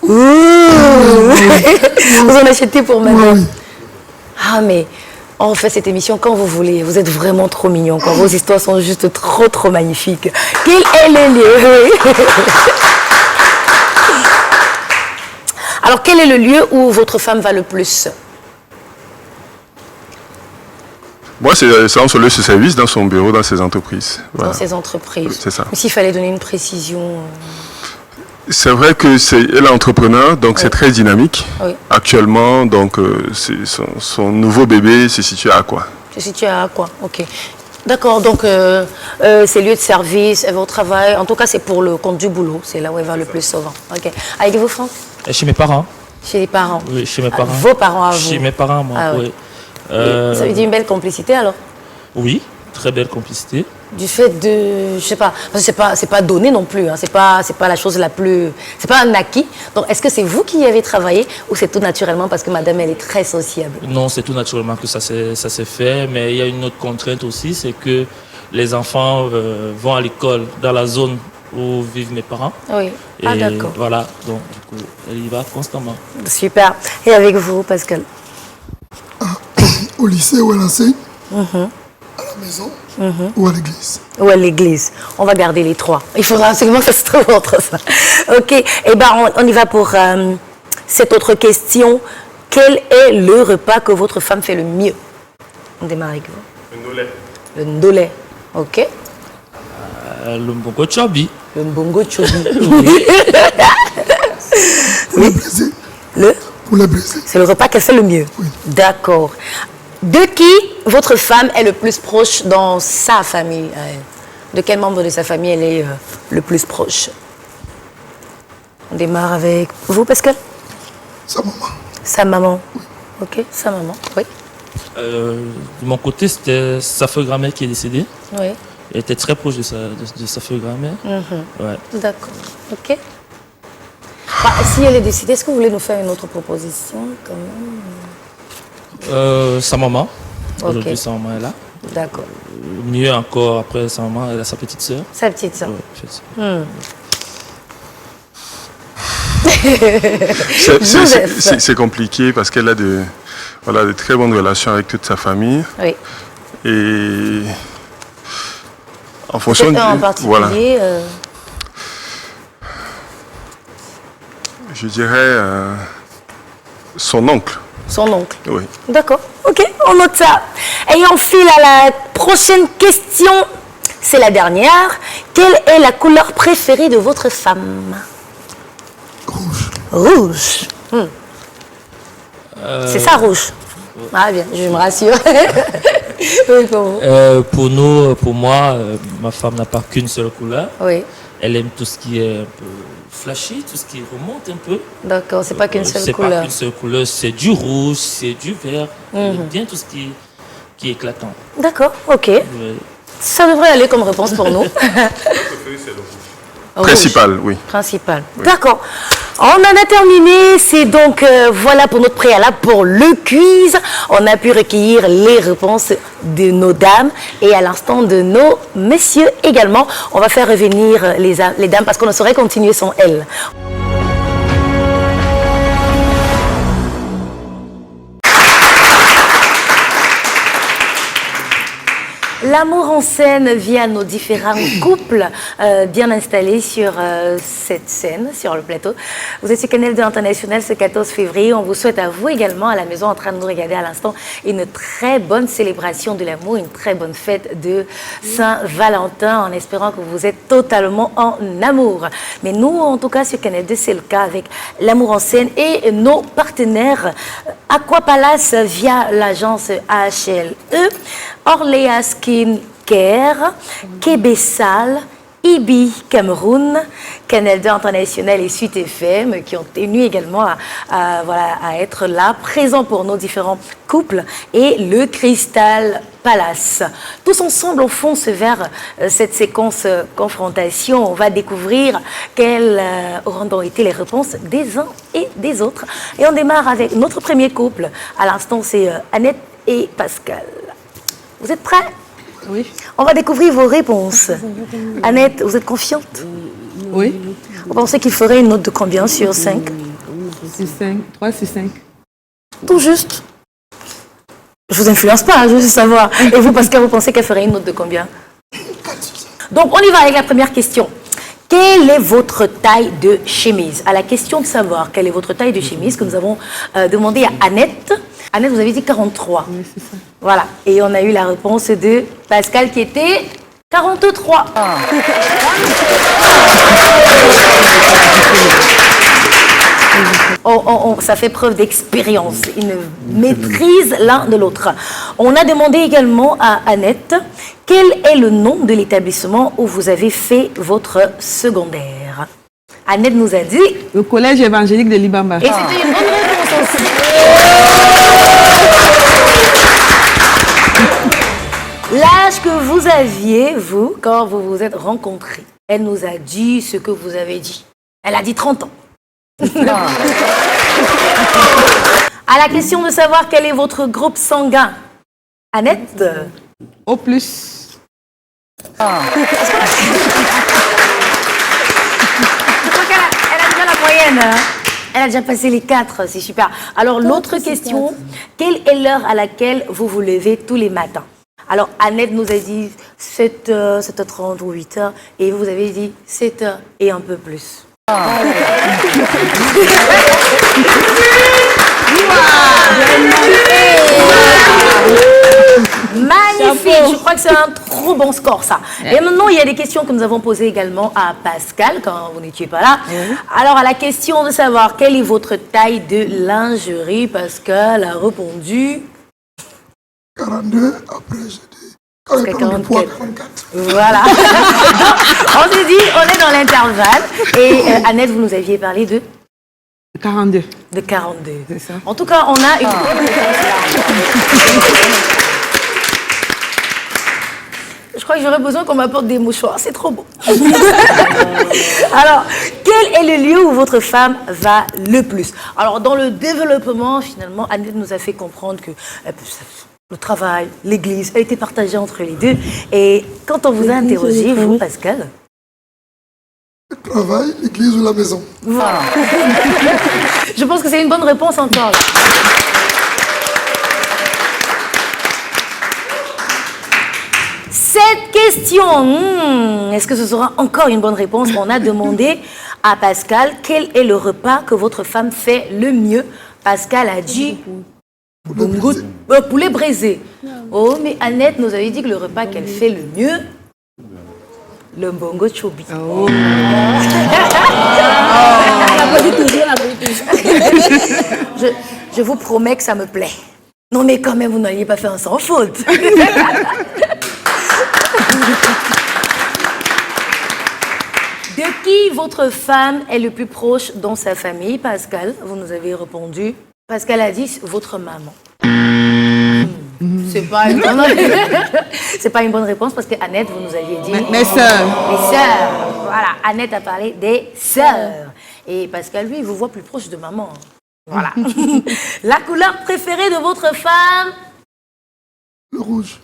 S1: Ouh. Vous en achetez pour madame?
S5: Oui.
S1: Ah, mais on fait cette émission quand vous voulez. Vous êtes vraiment trop mignons. Vos histoires sont juste trop magnifiques. Quel est le lieu? Alors, quel est le lieu où votre femme va le plus?
S7: Moi, c'est dans son lieu de service, dans son bureau, dans ses entreprises. Voilà.
S1: Dans ses entreprises.
S7: Oui, c'est ça.
S1: Mais s'il fallait donner une précision...
S7: C'est vrai que elle est entrepreneur, donc c'est très dynamique.
S1: Oui.
S7: Actuellement, donc son nouveau bébé se situe à quoi?
S1: Se situe à quoi? Ok. D'accord, donc ses lieux de service, elle va au travail. En tout cas, c'est pour le compte du boulot. C'est là où elle va le plus souvent. Ok. Avec vous, Franck?
S3: Et chez mes parents.
S1: Chez les parents?
S3: Oui, chez mes parents.
S1: Vos parents à vous?
S3: Chez mes parents, moi,
S1: Ah,
S3: oui.
S1: Ça veut dire une belle complicité alors?
S3: Oui, très belle complicité.
S1: Du fait de, je sais pas, parce que c'est pas donné non plus, hein, c'est pas la chose la plus, c'est pas un acquis. Donc est-ce que c'est vous qui y avez travaillé ou c'est tout naturellement parce que madame elle est très sociable?
S3: Non, c'est tout naturellement que ça s'est fait, mais il y a une autre contrainte aussi, c'est que les enfants vont à l'école dans la zone où vivent mes parents.
S1: Oui.
S3: Et
S1: Ah d'accord.
S3: voilà, donc du coup, elle y va constamment.
S1: Super. Et avec vous, Pascal?
S5: Au lycée où elle enseigne, à la maison ou à l'église.
S1: Ou à l'église. On va garder les trois. Il faudra absolument que ça se trouve entre ça. Ok. Eh ben, on y va pour cette autre question. Quel est le repas que votre femme fait le mieux? On démarre avec vous.
S7: Le Nolais.
S1: Le ndolé. Ok.
S3: Le mbongo chobi.
S1: Le mbongo chobi.
S5: Poulet braisé.
S1: Le
S5: Poulet braisé.
S1: C'est le repas qu'elle fait le mieux.
S5: Oui.
S1: D'accord. De qui votre femme est le plus proche dans sa famille? De quel membre de sa famille elle est le plus proche? On démarre avec vous, Pascal?
S5: Sa maman.
S1: Sa maman. Ok, sa maman. Oui.
S3: De mon côté, c'était sa feu grand-mère qui est décédée.
S1: Oui.
S3: Elle était très proche de sa feu grand-mère. Ouais.
S1: D'accord. Ok. Bah, si elle est décidée, est-ce que vous voulez nous faire une autre proposition quand même?
S3: Sa maman.
S1: Ok.
S3: Aujourd'hui, sa maman est là.
S1: D'accord.
S3: Mieux encore, après sa maman, elle a sa petite sœur.
S1: Sa petite sœur.
S3: Ouais, petite sœur.
S7: C'est compliqué parce qu'elle a de très bonnes relations avec toute sa famille.
S1: Oui.
S7: Et en fonction de...
S1: en particulier,
S7: je dirais son oncle.
S1: son oncle.
S7: Oui.
S1: D'accord. Ok, on note ça. Et on file à la prochaine question. C'est la dernière. Quelle est la couleur préférée de votre femme?
S5: Rouge.
S1: Rouge. C'est ça, rouge. Ah bien, je me rassure. Oui, pour vous.
S3: Pour moi, ma femme n'a pas qu'une seule couleur.
S1: Oui,
S3: Elle aime tout ce qui est un peu flashy, tout ce qui remonte un peu.
S1: d'accord, c'est pas qu'une seule
S3: C'est pas
S1: couleur.
S3: qu'une seule couleur, c'est du rouge, c'est du vert. Elle aime bien tout ce qui est éclatant.
S1: D'accord, ok.
S3: Ouais.
S1: Ça devrait aller comme réponse pour nous. Rouge.
S7: Principal, oui.
S1: Principal. D'accord. On en a terminé. C'est donc, voilà pour notre préalable pour le quiz. On a pu recueillir les réponses de nos dames et à l'instant de nos messieurs également. On va faire revenir les dames parce qu'on ne saurait continuer sans elles. L'amour en scène via nos différents couples bien installés sur cette scène, sur le plateau. Vous êtes sur Canal 2 International ce 14 février. On vous souhaite à vous également, à la maison, en train de nous regarder à l'instant, une très bonne célébration de l'amour, une très bonne fête de Saint-Valentin, en espérant que vous êtes totalement en amour. Mais nous, en tout cas, sur Canal 2, c'est le cas avec l'amour en scène et nos partenaires Aqua Palace via l'agence AHLE, Orléa Skin Care, Kébessal, IBI Cameroun, Canal 2 International et Sud FM qui ont tenu également à être là, présents pour nos différents couples et le Crystal Palace. Tous ensemble, on fonce vers cette séquence confrontation. On va découvrir quelles auront donc été les réponses des uns et des autres. Et on démarre avec notre premier couple. À l'instant, c'est Annette et Pascal. Vous êtes prêts?
S4: Oui.
S1: On va découvrir vos réponses. Annette, vous êtes confiante?
S4: Oui.
S1: Vous pensez qu'il ferait une note de combien sur 5?
S4: 3 sur 5.
S1: Tout juste. Je vous influence pas, je veux savoir. Et vous, Pascal, vous pensez qu'elle ferait une note de combien? Donc, on y va avec la première question. Quelle est votre taille de chemise? À la question de savoir quelle est votre taille de chemise que nous avons demandé à Annette. Annette, vous avez dit 43.
S4: Oui, c'est ça.
S1: Voilà. Et on a eu la réponse de Pascal qui était 43. Ça fait preuve d'expérience, une maîtrise l'un de l'autre. On a demandé également à Annette quel est le nom de l'établissement où vous avez fait votre secondaire. Annette nous a dit...
S4: Le collège évangélique de Libamba.
S1: Et c'était une bonne réponse aussi. L'âge que vous aviez, vous, quand vous vous êtes rencontrés. Elle nous a dit ce que vous avez dit. Elle a dit 30 ans. À la question de savoir quel est votre groupe sanguin, Annette?
S4: Au plus.
S1: Je crois qu'elle a déjà la moyenne. Hein? Elle a déjà passé les 4, c'est super. Alors l'autre question, quelle est l'heure à laquelle vous vous levez tous les matins? Alors Annette nous a dit 7h30 ou 8h et vous avez dit 7h et un peu plus. Magnifique, je crois que c'est un trop bon score ça. Et maintenant il y a des questions que nous avons posées également à Pascal quand vous n'étiez pas là. Alors à la question de savoir quelle est votre taille de lingerie, Pascal a répondu
S5: 42, après j'ai dit quand je prends du poids, 44.
S1: Voilà. Donc, on s'est dit, on est dans l'intervalle. Et Annette, vous nous aviez parlé de
S4: 42.
S1: De 42.
S4: C'est ça.
S1: En tout cas, on a une bonne réponse là. Je crois que j'aurais besoin qu'on m'apporte des mouchoirs, c'est trop beau. Alors, quel est le lieu où votre femme va le plus? Alors, dans le développement, finalement, Annette nous a fait comprendre que le travail, l'église, a été partagée entre les deux. Et quand on vous a interrogé, vous, Pascal?
S5: Le travail, l'église ou la maison.
S1: Voilà. Je pense que c'est une bonne réponse encore. Là. Cette question, est-ce que ce sera encore une bonne réponse? On a demandé à Pascal quel est le repas que votre femme fait le mieux. Pascal a dit poulet braisé. Oh, mais Annette nous avait dit que le repas qu'elle fait le mieux, le mbongo chobi. Oh. Je vous promets que ça me plaît. Non, mais quand même, vous n'alliez pas faire un sans faute. De qui votre femme est le plus proche dans sa famille, Pascal? Vous nous avez répondu. Pascal a dit votre maman. C'est pas une bonne c'est pas une bonne réponse parce que Annette, vous nous aviez dit
S4: mes sœurs.
S1: Les sœurs. Voilà, Annette a parlé des sœurs. Et Pascal, lui, il vous voit plus proche de maman. Voilà. La couleur préférée de votre femme?
S5: Le rouge.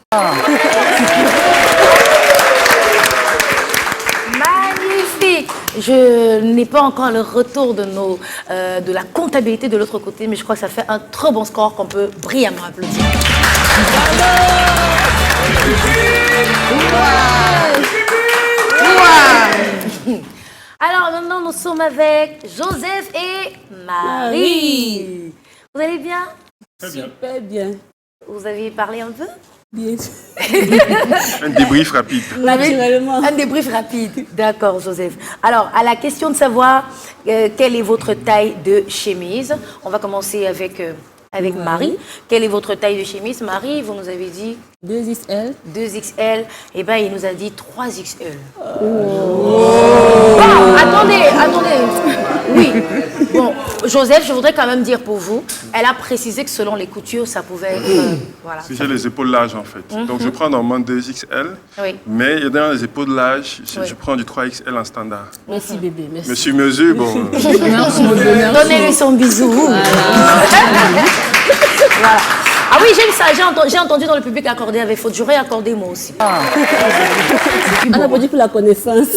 S1: Magnifique. Je n'ai pas encore le retour de de la comptabilité de l'autre côté, mais je crois que ça fait un très bon score qu'on peut brillamment applaudir. Alors maintenant, nous sommes avec Joseph et Marie. Vous allez bien?
S8: Super bien.
S1: Vous avez parlé un peu?
S8: Bien.
S7: Un débrief rapide.
S8: Naturellement.
S1: Un débrief rapide. D'accord, Joseph. Alors, à la question de savoir quelle est votre taille de chemise, on va commencer avec Marie. Quelle est votre taille de chemise? Marie, vous nous avez dit
S8: 2XL.
S1: 2XL. Eh bien, il nous a dit 3XL. Bon, attendez. Oui. Bon, Joseph, je voudrais quand même dire pour vous, elle a précisé que selon les coutures, ça pouvait être... voilà.
S7: Si j'ai les épaules larges, en fait. Donc, je prends normalement 2XL.
S1: Oui.
S7: Mais dans les épaules larges,
S1: Oui.
S7: je prends du 3XL en standard.
S8: Merci bébé, merci.
S7: Mais sur mesure, bon...
S1: Donnez-lui son bisou. Voilà. Ah oui, j'aime ça. J'ai entendu dans le public accorder avec faute. J'aurais accordé moi aussi.
S8: On a dit pour la connaissance.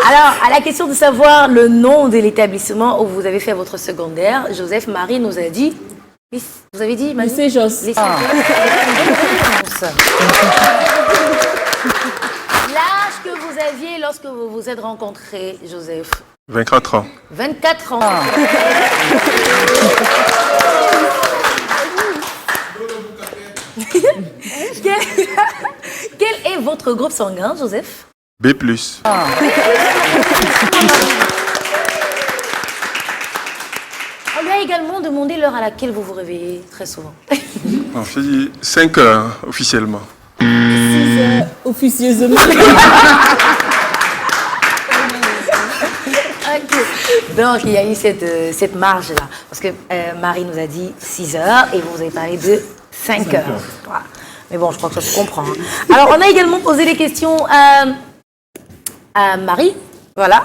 S1: Alors, à la question de savoir le nom de l'établissement où vous avez fait votre secondaire, Joseph, Marie nous a dit... Vous avez dit, Marie?
S8: Lycée Josse.
S1: L'âge que vous aviez lorsque vous vous êtes rencontrés, Joseph?
S7: 24 ans.
S1: 24 ans. Quel est votre groupe sanguin, Joseph?
S7: B+.
S1: On lui a également demandé l'heure à laquelle vous vous réveillez très souvent.
S7: Non, je dis 5 heures officiellement.
S8: 6 heures officieusement.
S1: Okay. Donc, il y a eu cette marge-là. Parce que Marie nous a dit 6 heures et vous avez parlé de 5 heures. Voilà. Mais bon, je crois que ça se comprend. Hein. Alors, on a également posé des questions à Marie. Voilà.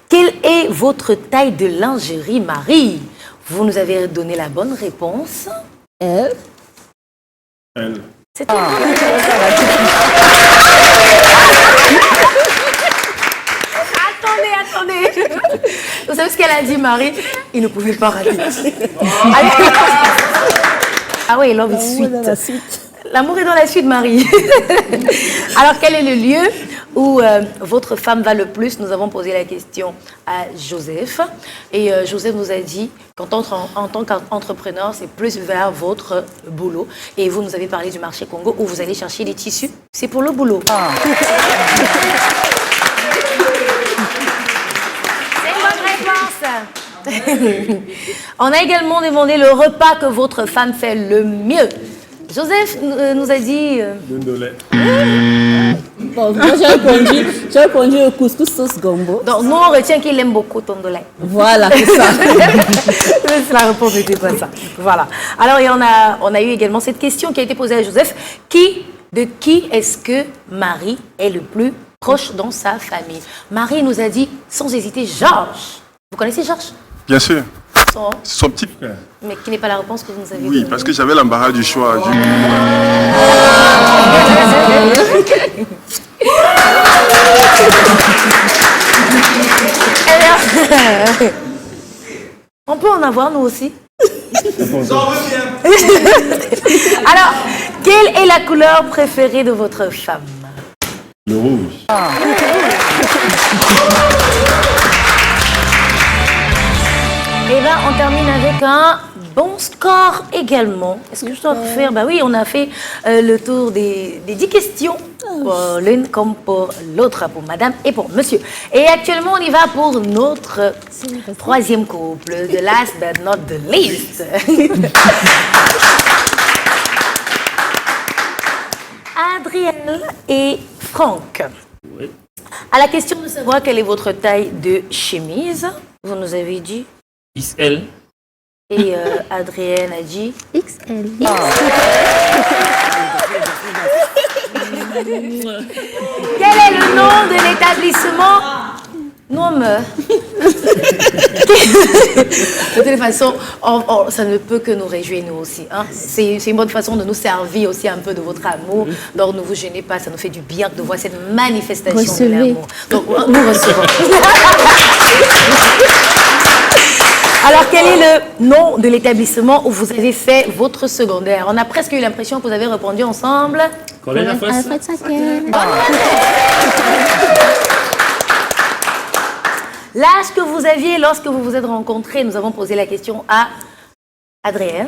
S1: Quelle est votre taille de lingerie, Marie? Vous nous avez donné la bonne réponse.
S8: Elle.
S1: C'était une bonne réponse. Attendez. Vous savez ce qu'elle a dit, Marie? Il ne pouvait pas rater. Ah oui, love is sweet. L'amour est dans la suite, Marie. Alors, quel est le lieu où votre femme va le plus? Nous avons posé la question à Joseph. Et Joseph nous a dit qu'en tant qu'entrepreneur, c'est plus vers votre boulot. Et vous nous avez parlé du marché Congo où vous allez chercher les tissus. C'est pour le boulot. C'est une bonne réponse. On a également demandé le repas que votre femme fait le mieux. Joseph nous a dit...
S8: Bon, moi j'ai répondu couscous sauce gombo.
S1: Donc nous on retient qu'il aime beaucoup tondolai.
S8: Voilà, c'est ça.
S1: C'est la réponse n'était pas ça. Voilà. Alors on a eu également cette question qui a été posée à Joseph. De qui est-ce que Marie est le plus proche dans sa famille? Marie nous a dit sans hésiter Georges. Vous connaissez Georges?
S7: Bien sûr.
S1: C'est
S7: son petit frère.
S1: Mais qui n'est pas la réponse que vous nous avez
S7: Oui,
S1: donnée.
S7: parce que j'avais l'embarras du choix.
S1: On peut en avoir nous aussi. Alors, quelle est la couleur préférée de votre femme?
S7: Le rouge.
S1: Et là, on termine avec un bon score également. Est-ce que je dois faire? Bah oui, on a fait le tour des 10 questions, pour l'une comme pour l'autre, pour madame et pour monsieur. Et actuellement, on y va pour notre troisième couple, the last but not the least. Adrienne et Franck.
S3: Oui.
S1: À la question de savoir quelle est votre taille de chemise, vous nous avez dit
S3: XL.
S1: et Adrienne a dit
S2: XL.
S1: Quel est le nom de l'établissement? Non, mais... De toute façon, ça ne peut que nous réjouir, nous aussi. Hein? C'est une bonne façon de nous servir aussi un peu de votre amour. Donc, ne vous gênez pas, ça nous fait du bien de voir cette manifestation de l'amour. Donc, nous recevons. Alors, quel est le nom de l'établissement où vous avez fait votre secondaire? On a presque eu l'impression que vous avez répondu ensemble.
S3: Collège Alfred
S2: Saquel.
S1: L'âge que vous aviez lorsque vous vous êtes rencontrés, nous avons posé la question à Adrienne.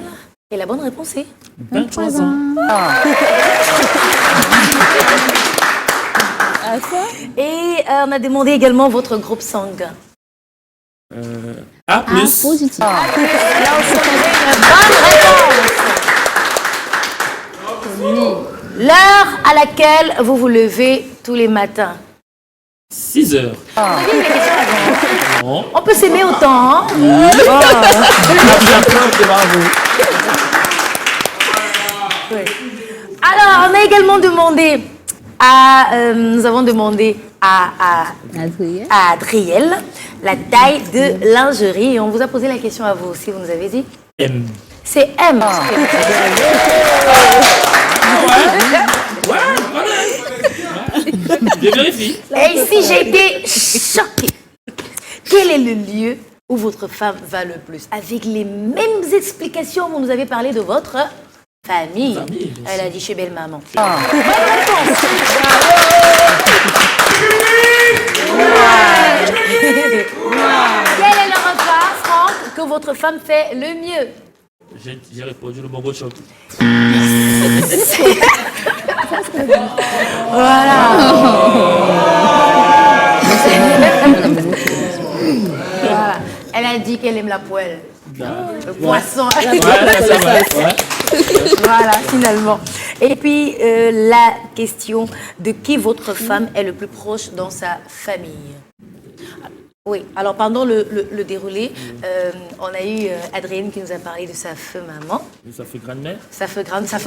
S1: Et la bonne réponse est
S3: 23 ans.
S1: Et on a demandé également votre groupe sanguin.
S3: A+.
S2: Positif.
S1: Là aussi, on avait une bonne réponse. L'heure à laquelle vous vous levez tous les matins.
S3: 6 heures. Non.
S1: On peut s'aimer autant, hein? Oui. Alors, on a également demandé nous avons demandé à Adrielle la taille de lingerie. Et on vous a posé la question à vous aussi, vous nous avez dit?
S3: M.
S1: C'est M.
S3: Je vérifie.
S1: Et ici, j'ai été choquée. Quel est le lieu où votre femme va le plus? Avec les mêmes explications, vous nous avez parlé de votre famille. Elle a dit chez belle maman. Bonne réponse. Quel est le repas, Franck, que votre femme fait le mieux?
S3: J'ai répondu le bongo choc.
S1: Voilà. Voilà. Elle a dit qu'elle aime la poêle. Le poisson. Voilà, finalement. Et puis, la question de qui votre femme est le plus proche dans sa famille. Oui, alors pendant le déroulé, on a eu Adrienne qui nous a parlé de sa feu maman.
S3: Ça fait grand-mère.
S1: Ça fait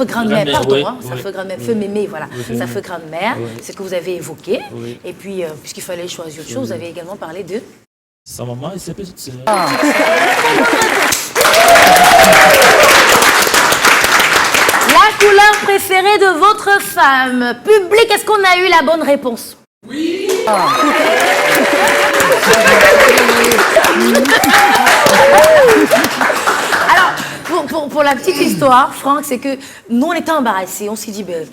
S1: grand-mère, pardon,
S3: oui,
S1: hein,
S3: oui.
S1: ça fait grand-mère, feu mémé, voilà.
S3: Oui.
S1: Ça fait grand-mère,
S3: Oui.
S1: c'est ce que vous avez évoqué.
S3: Oui.
S1: Et puis, puisqu'il fallait choisir autre chose, vous avez également parlé de...
S3: Sa maman et ses petites sœurs.
S1: La couleur préférée de votre femme. Public, est-ce qu'on a eu la bonne réponse? Oui. Alors, pour la petite histoire, Franck, c'est que nous, on était embarrassés. On s'est dit, ben,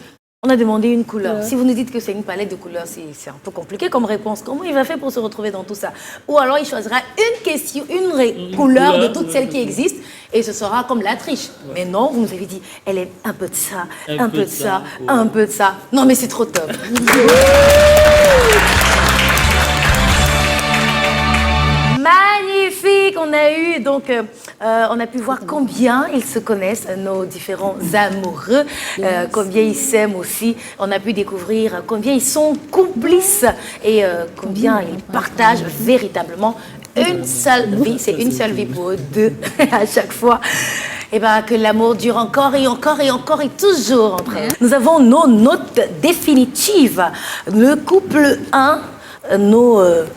S1: on a demandé une couleur. Si vous nous dites que c'est une palette de couleurs, c'est un peu compliqué comme réponse. Comment il va faire pour se retrouver dans tout ça? Ou alors, il choisira une question, une couleur de toutes celles qui existent et ce sera comme la triche. Mais non, vous nous avez dit, elle aime un peu de ça, un peu de ça, un peu de ça. Non, mais c'est trop top. Magnifique! On a eu donc On a pu voir combien ils se connaissent, nos différents amoureux, combien ils s'aiment aussi. On a pu découvrir combien ils sont complices et combien ils partagent véritablement une seule vie. C'est une seule vie pour eux deux à chaque fois. Et bien, que l'amour dure encore et encore et encore et toujours entre eux. Nous avons nos notes définitives. Le couple 1, nos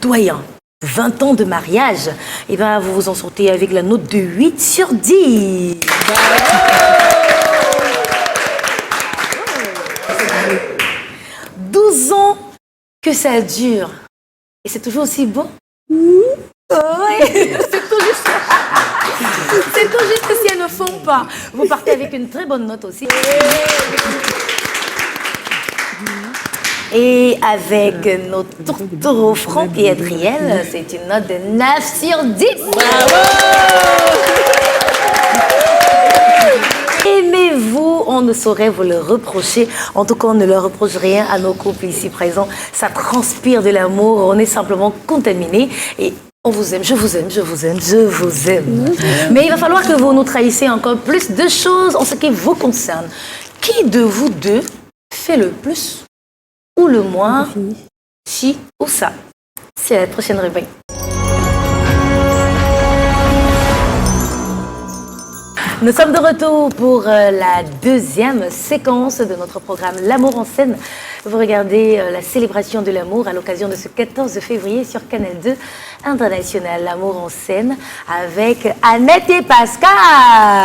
S1: doyens. 20 ans de mariage, et ben vous vous en sortez avec la note de 8 sur 10. 12 ans que ça dure. Et c'est toujours aussi beau. Oui, c'est tout juste. C'est tout juste si elles ne font pas. Vous partez avec une très bonne note aussi. Et avec nos tourtereaux Franck et Adriel, c'est une note de 9 sur 10. Bravo! Aimez-vous, on ne saurait vous le reprocher. En tout cas, on ne leur reproche rien à nos couples ici présents. Ça transpire de l'amour, on est simplement contaminés. Et on vous aime, je vous aime, je vous aime, je vous aime. Mais il va falloir que vous nous trahissiez encore plus de choses en ce qui vous concerne. Qui de vous deux fait le plus ou le moins, ci ou ça? C'est la prochaine rubrique. Nous sommes de retour pour la deuxième séquence de notre programme L'amour en scène. Vous regardez la célébration de l'amour à l'occasion de ce 14 février sur Canal 2 International. L'amour en scène avec Annette et Pascal.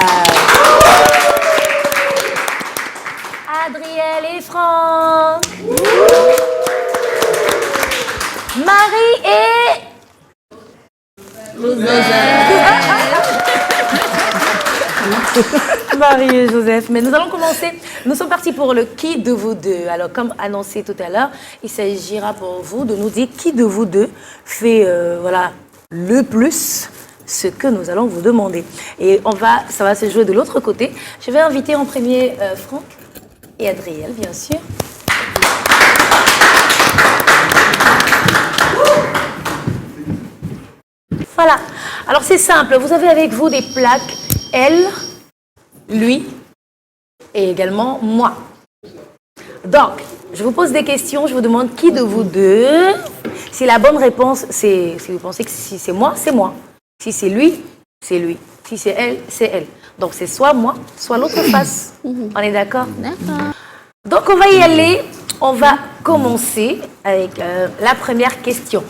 S1: Adriel et Franck. Marie et Marie et Joseph. Mais nous allons commencer. Nous sommes partis pour le qui de vous deux. Alors, comme annoncé tout à l'heure, il s'agira pour vous de nous dire qui de vous deux fait le plus ce que nous allons vous demander. Et ça va se jouer de l'autre côté. Je vais inviter en premier Franck et Adriel, bien sûr. Voilà. Alors, c'est simple. Vous avez avec vous des plaques. Elle, lui et également moi. Donc, je vous pose des questions. Je vous demande qui de vous deux. Si la bonne réponse, si vous pensez que si c'est moi, c'est moi. Si c'est lui, c'est lui. Si c'est elle, c'est elle. Donc, c'est soit moi, soit l'autre face. On est d'accord?
S2: D'accord.
S1: Donc, on va y aller. On va commencer avec la première question.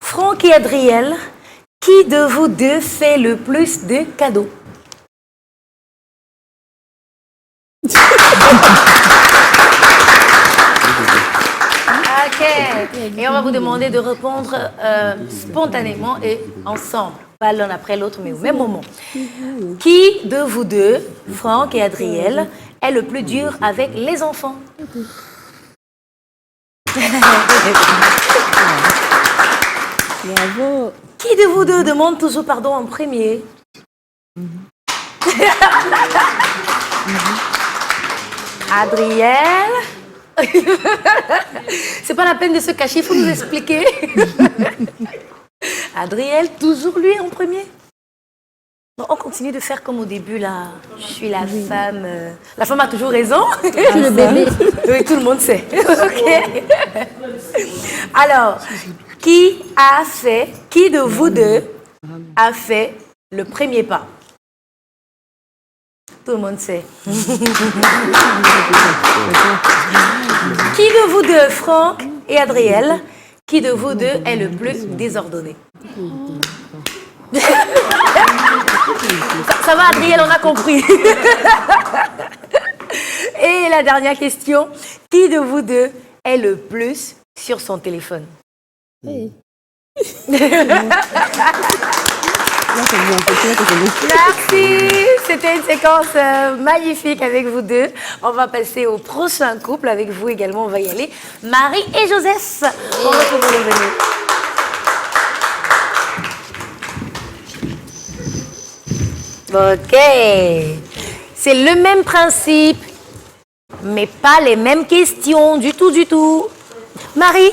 S1: Franck et Adriel, qui de vous deux fait le plus de cadeaux? Ok. Et on va vous demander de répondre spontanément et ensemble. Pas l'un après l'autre, mais au même moment. Qui de vous deux, Franck et Adriel, est le plus dur avec les enfants?
S8: Bravo.
S1: Qui de vous deux demande toujours pardon en premier? Adriel? C'est pas la peine de se cacher, il faut nous expliquer. Adriel, toujours lui en premier? Bon, on continue de faire comme au début, là. Je suis la femme. La femme a toujours raison.
S2: Le bébé.
S1: Oui, tout le monde sait. Ok. Alors, qui de vous deux a fait le premier pas? Tout le monde sait. Qui de vous deux, Franck et Adriel, qui de vous deux est le plus désordonné? Ça va, Adriel, on a compris. Et la dernière question, qui de vous deux est le plus sur son téléphone?
S8: Oui.
S1: Merci, c'était une séquence magnifique avec vous deux. On va passer au prochain couple avec vous également, on va y aller. Marie et Joseph, on va vous revenir. Ok, c'est le même principe, mais pas les mêmes questions du tout. Marie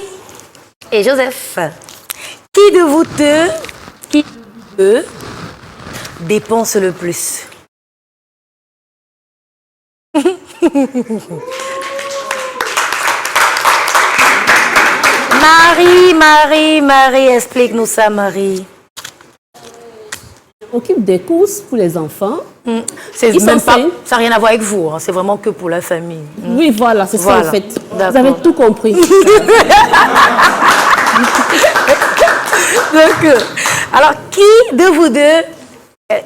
S1: et Joseph, qui de vous deux dépense le plus? Marie, explique-nous ça, Marie.
S8: Occupe des courses pour les enfants.
S1: C'est
S8: Ils
S1: même
S8: sont
S1: pas,
S8: sains.
S1: ça n'a rien à voir avec vous, hein, c'est vraiment que pour la famille.
S8: Oui, voilà, c'est
S1: Voilà.
S8: ça en fait.
S1: D'accord.
S8: Vous avez tout compris.
S1: Donc, alors, qui de vous deux,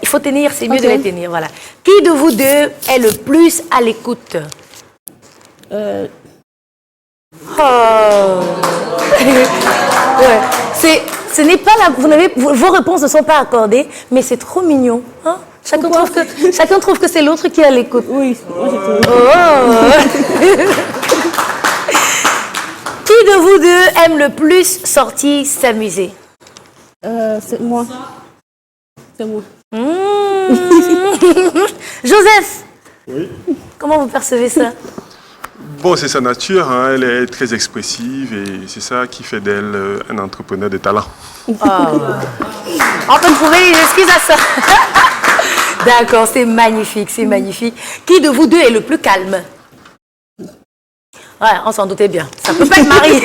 S1: il faut tenir, c'est mieux de les tenir, voilà. Qui de vous deux est le plus à l'écoute? Oh. Ouais. Ce n'est pas la, vos réponses ne sont pas accordées, mais c'est trop mignon. Hein? Chacun trouve que c'est l'autre qui est à l'écoute.
S8: Oui, moi j'ai trouvé.
S1: Oh. Qui de vous deux aime le plus sortir s'amuser?
S8: C'est moi. C'est moi.
S1: Joseph,
S7: Oui.
S1: comment vous percevez ça?
S7: Bon, c'est sa nature, hein, elle est très expressive et c'est ça qui fait d'elle un entrepreneur de talent.
S1: On peut trouver des excuses à ça. D'accord, c'est magnifique, c'est magnifique. Qui de vous deux est le plus calme? Ouais, on s'en doutait bien. Ça peut pas être Marie.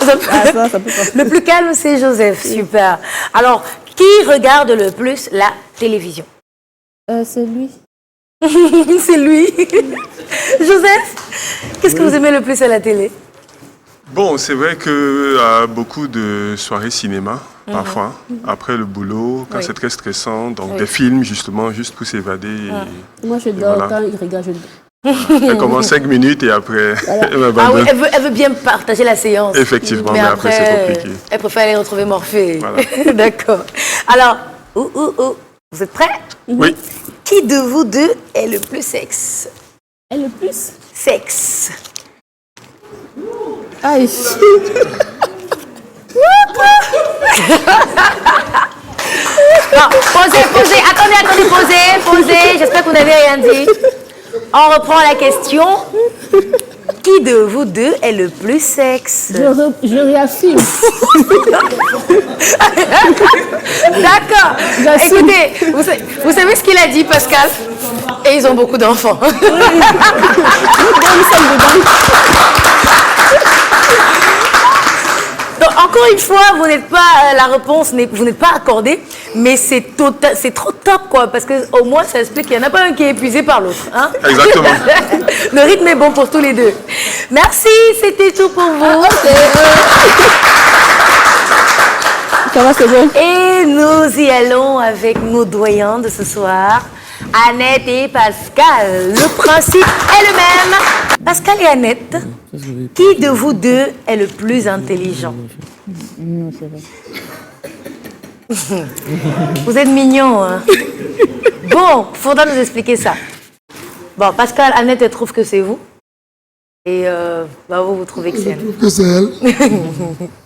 S8: Ça peut pas.
S1: Le plus calme, c'est Joseph. Super. Alors, qui regarde le plus la télévision?
S8: C'est lui.
S1: C'est lui. Joseph, qu'est-ce que vous aimez le plus à la télé?
S7: Bon, c'est vrai que beaucoup de soirées cinéma, parfois, après le boulot, quand
S1: Oui.
S7: c'est très stressant, donc
S1: Oui.
S7: des films justement, juste pour s'évader.
S8: Moi je dors
S7: voilà.
S8: quand il regarde, je dors.
S7: Elle commence 5 minutes et après, elle
S1: Ah oui,
S7: m'abandonne.
S1: elle veut bien partager la séance.
S7: Effectivement, mais après, c'est compliqué.
S1: Elle préfère aller retrouver Morphée.
S7: Voilà.
S1: D'accord. Alors, vous êtes prêts?
S7: Oui.
S1: Qui de vous deux est le plus sexe?
S8: Et le plus?
S1: Sexe.
S8: Aïe.
S1: Non, posez. Attendez, posez. J'espère que vous n'avez rien dit. On reprend la question. Qui de vous deux est le plus sexe?
S8: Je réaffirme.
S1: D'accord.
S8: J'assume.
S1: Écoutez, vous savez ce qu'il a dit, Pascal? Et ils ont beaucoup d'enfants. Donc, encore une fois, vous n'êtes pas la réponse, vous n'êtes pas accordé, mais c'est trop top, quoi, parce que au moins ça explique qu'il n'y en a pas un qui est épuisé par l'autre. Hein?
S7: Exactement.
S1: Le rythme est bon pour tous les deux. Merci, c'était tout pour vous.
S8: Ça va, c'est bon.
S1: Et nous y allons avec nos doyens de ce soir, Annette et Pascal. Le principe est le même. Pascal et Annette, qui de vous deux est le plus intelligent?
S8: Non, c'est vrai.
S1: Vous êtes mignons, hein? Bon, il faudra nous expliquer ça. Bon, Pascal, Annette, elle trouve que c'est vous. Et vous trouvez que c'est elle.
S5: Que c'est elle.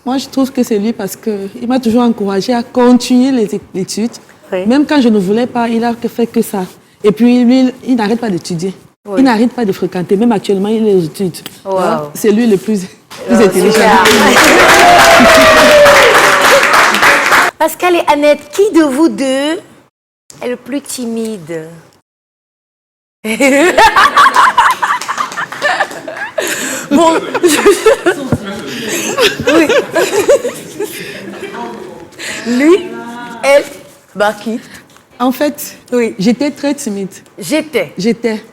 S4: Moi, je trouve que c'est lui parce qu'il m'a toujours encouragé à continuer les études.
S1: Oui.
S4: Même quand je ne voulais pas, il a fait que ça. Et puis, lui, il n'arrête pas d'étudier.
S1: Oui.
S4: Il n'arrête pas de fréquenter. Même actuellement, il est aux études.
S1: Wow.
S4: Alors, c'est lui le plus intelligent.
S1: Super. Pascal et Annette, qui de vous deux est le plus timide? Bon, oui. Lui, elle, qui?
S4: En fait,
S1: Oui.
S4: j'étais très timide.
S1: J'étais.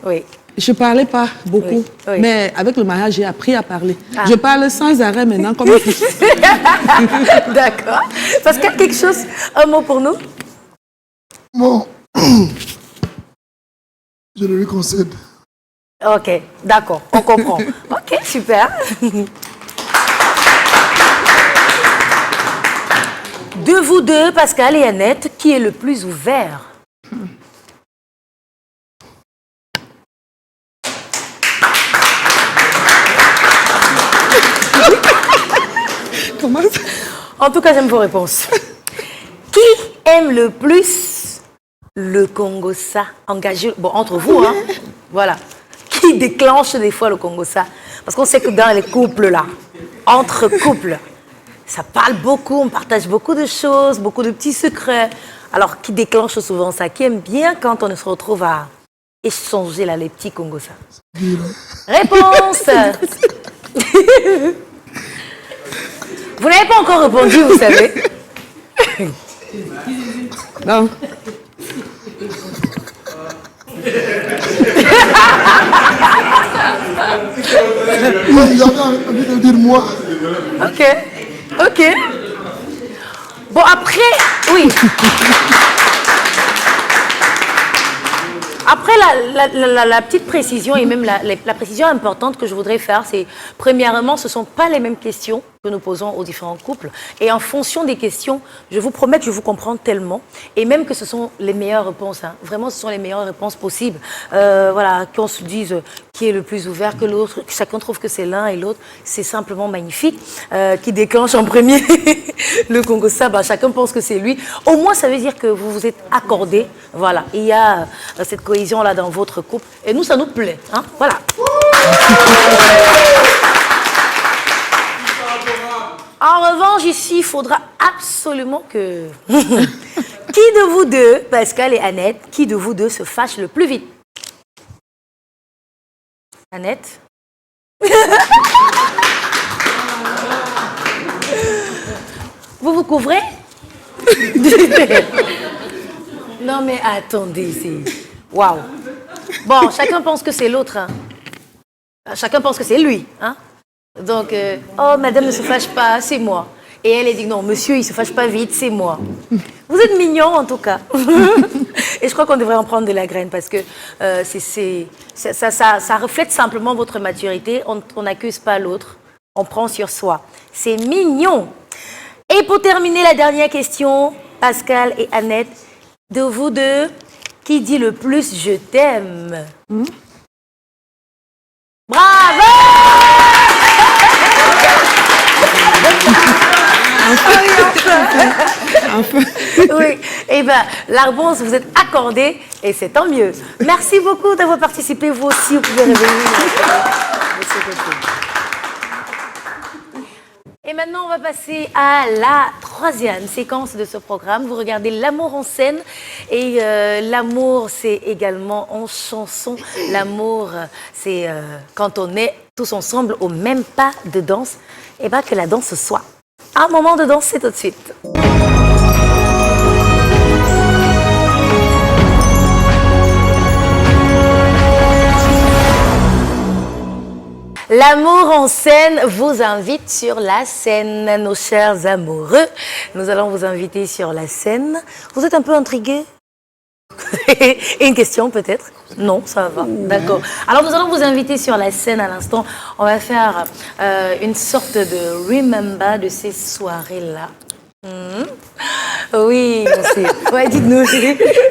S1: Oui.
S4: Je parlais pas beaucoup,
S1: Oui, oui.
S4: mais avec le mariage, j'ai appris à parler.
S1: Ah.
S4: Je parle sans arrêt maintenant, comme une fille.
S1: D'accord. Pascal, quelque chose, un mot pour nous?
S5: Bon, je le lui concède.
S1: Ok, d'accord, on comprend. Ok, super. De vous deux, Pascal et Annette, qui est le plus ouvert?
S4: Comment ça?
S1: En tout cas, j'aime vos réponses. Qui aime le plus le Congo-ça? Engagé, bon, entre vous, hein. Voilà. Qui déclenche des fois le Congo-ça? Parce qu'on sait que dans les couples, là, entre couples, ça parle beaucoup, on partage beaucoup de choses, beaucoup de petits secrets. Alors, qui déclenche souvent ça? Qui aime bien quand on se retrouve à échanger là, les petits Congosa? Réponse. Vous n'avez pas encore répondu, vous savez.
S4: Non.
S5: Il avait envie de dire moi.
S1: Ok. Bon, après, oui. Après, la petite précision et même la précision importante que je voudrais faire, c'est, premièrement, ce ne sont pas les mêmes questions que nous posons aux différents couples. Et en fonction des questions, je vous promets que je vous comprends tellement. Et même que ce sont les meilleures réponses. Hein. Vraiment, ce sont les meilleures réponses possibles. Voilà, qu'on se dise qui est le plus ouvert que l'autre, que chacun trouve que c'est l'un et l'autre. C'est simplement magnifique. Qui déclenche en premier le Congosa, bah, chacun pense que c'est lui. Au moins, ça veut dire que vous vous êtes accordés. Voilà, il y a cette cohésion-là dans votre couple. Et nous, ça nous plaît. Hein. Voilà. En revanche, ici, il faudra absolument que... Qui de vous deux, Pascal et Annette, qui de vous deux se fâche le plus vite? Annette? Vous vous couvrez? Non mais attendez, c'est... Waouh! Bon, chacun pense que c'est l'autre. Hein. Chacun pense que c'est lui. Hein. Donc, oh, madame ne se fâche pas, c'est moi. Et elle dit, non, monsieur, il ne se fâche pas vite, c'est moi. Vous êtes mignons, en tout cas. Et je crois qu'on devrait en prendre de la graine parce que ça reflète simplement votre maturité. On n'accuse pas l'autre, on prend sur soi. C'est mignon. Et pour terminer, la dernière question, Pascal et Annette, de vous deux, qui dit le plus « je t'aime » Bravo! Oui, et bien, la réponse, vous êtes accordés et c'est tant mieux. Merci beaucoup d'avoir participé. Vous aussi, vous pouvez revenir. Et maintenant, on va passer à la troisième séquence de ce programme. Vous regardez l'amour en scène. Et l'amour, c'est également en chanson. L'amour, c'est quand on est tous ensemble au même pas de danse. Et bien, que la danse soit. Un moment de danse, c'est tout de suite. L'amour en scène vous invite sur la scène, nos chers amoureux. Nous allons vous inviter sur la scène. Vous êtes un peu intrigués? Et une question peut-être? Non, ça va. D'accord. Alors nous allons vous inviter sur la scène à l'instant. On va faire une sorte de remember de ces soirées-là. Oui, ouais, dites-nous.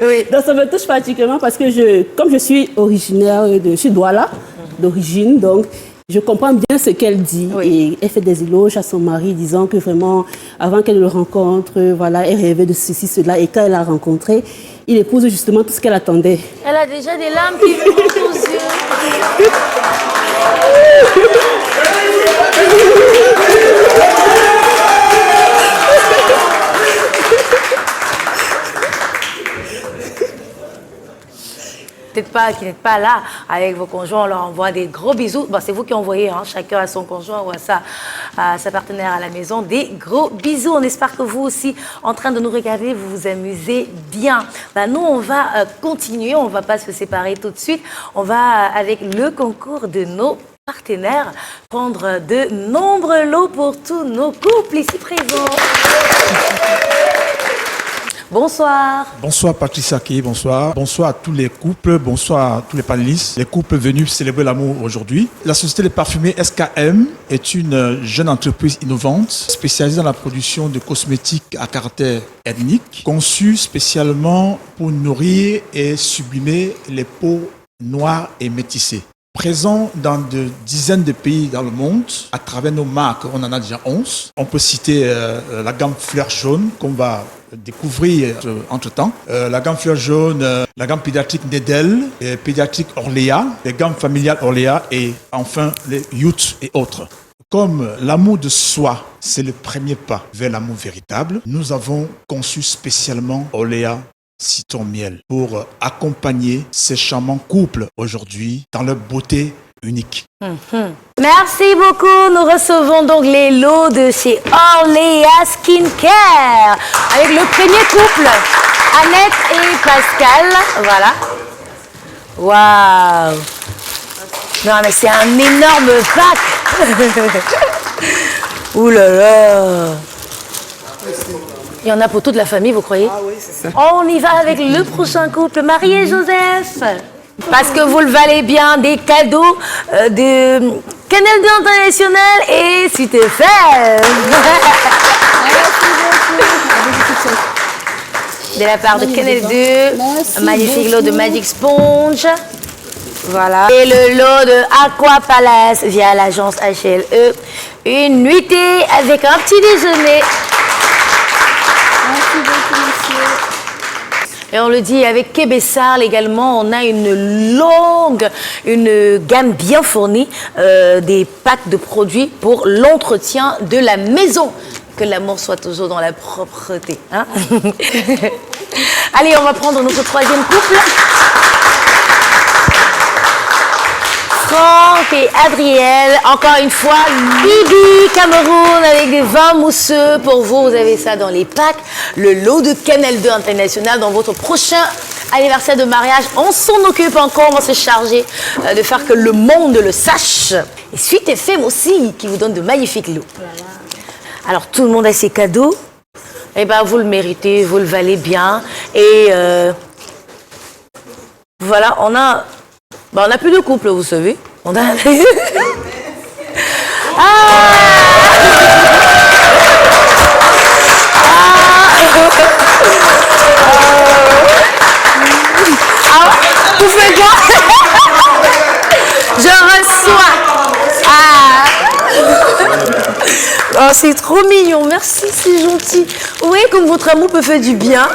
S1: Oui.
S8: Donc ça me touche particulièrement parce que comme je suis originaire je suis Douala d'origine, donc je comprends bien ce qu'elle dit. Oui. Et elle fait des éloges à son mari disant que vraiment, avant qu'elle le rencontre, voilà, elle rêvait de ceci, cela. Et quand elle l'a rencontré, il épouse justement tout ce qu'elle attendait. Elle a déjà des larmes qui lui montent aux yeux.
S1: Qui n'êtes pas là avec vos conjoints, on leur envoie des gros bisous. Bon, c'est vous qui envoyez, hein, chacun à son conjoint ou à sa partenaire à la maison, des gros bisous. On espère que vous aussi, en train de nous regarder, vous vous amusez bien. Ben, nous, on va continuer, on ne va pas se séparer tout de suite. On va, avec le concours de nos partenaires, prendre de nombreux lots pour tous nos couples ici présents. Bonsoir.
S9: Bonsoir Patricia Key, bonsoir. Bonsoir à tous les couples, bonsoir à tous les panélistes, les couples venus célébrer l'amour aujourd'hui. La société des parfumés SKM est une jeune entreprise innovante spécialisée dans la production de cosmétiques à caractère ethnique, conçue spécialement pour nourrir et sublimer les peaux noires et métissées. Présent dans de dizaines de pays dans le monde, à travers nos marques, on en a déjà 11. On peut citer la gamme Fleur Jaune qu'on va découvrir entre-temps. La gamme Fleur Jaune, la gamme pédiatrique Nedel, pédiatrique Orléa, les gammes familiales Orléa et enfin les Youth et autres. Comme l'amour de soi, c'est le premier pas vers l'amour véritable, nous avons conçu spécialement Oléa Citron Miel pour accompagner ces charmants couples aujourd'hui dans leur beauté unique.
S1: Merci beaucoup. Nous recevons donc les lots de chez Oléa Skincare avec le premier couple, Annette et Pascal. Voilà. Waouh. Non, mais c'est un énorme pack. Ouh là là. Il y en a pour toute la famille, vous croyez?
S4: Ah oui, c'est ça.
S1: On y va avec le prochain couple, Marie et Joseph. Parce que vous le valez bien, des cadeaux de Canal 2 International et Cité Fève. De la part de Canal 2, magnifique lot de Magic Sponge. Voilà. Et le lot de Aqua Palace via l'agence HLE. Une nuitée avec un petit déjeuner.
S2: Merci beaucoup, monsieur.
S1: Et on le dit avec Québessal également, on a une gamme bien fournie, des packs de produits pour l'entretien de la maison. Que l'amour soit toujours dans la propreté. Hein. Allez, on va prendre notre troisième couple. Franck et Adriel, encore une fois, Bibi Cameroun avec des vins mousseux. Pour vous, vous avez ça dans les packs. Le lot de Canal 2 International dans votre prochain anniversaire de mariage. On s'en occupe encore, on va se charger de faire que le monde le sache. Et Suite FM aussi, qui vous donne de magnifiques lots. Alors, tout le monde a ses cadeaux. Eh bien, vous le méritez, vous le valez bien. Et voilà, on a plus de couple, vous savez. On a... Vous faites quoi? Je reçois. Oh, c'est trop mignon. Merci, c'est gentil. Oui, comme votre amour peut faire du bien.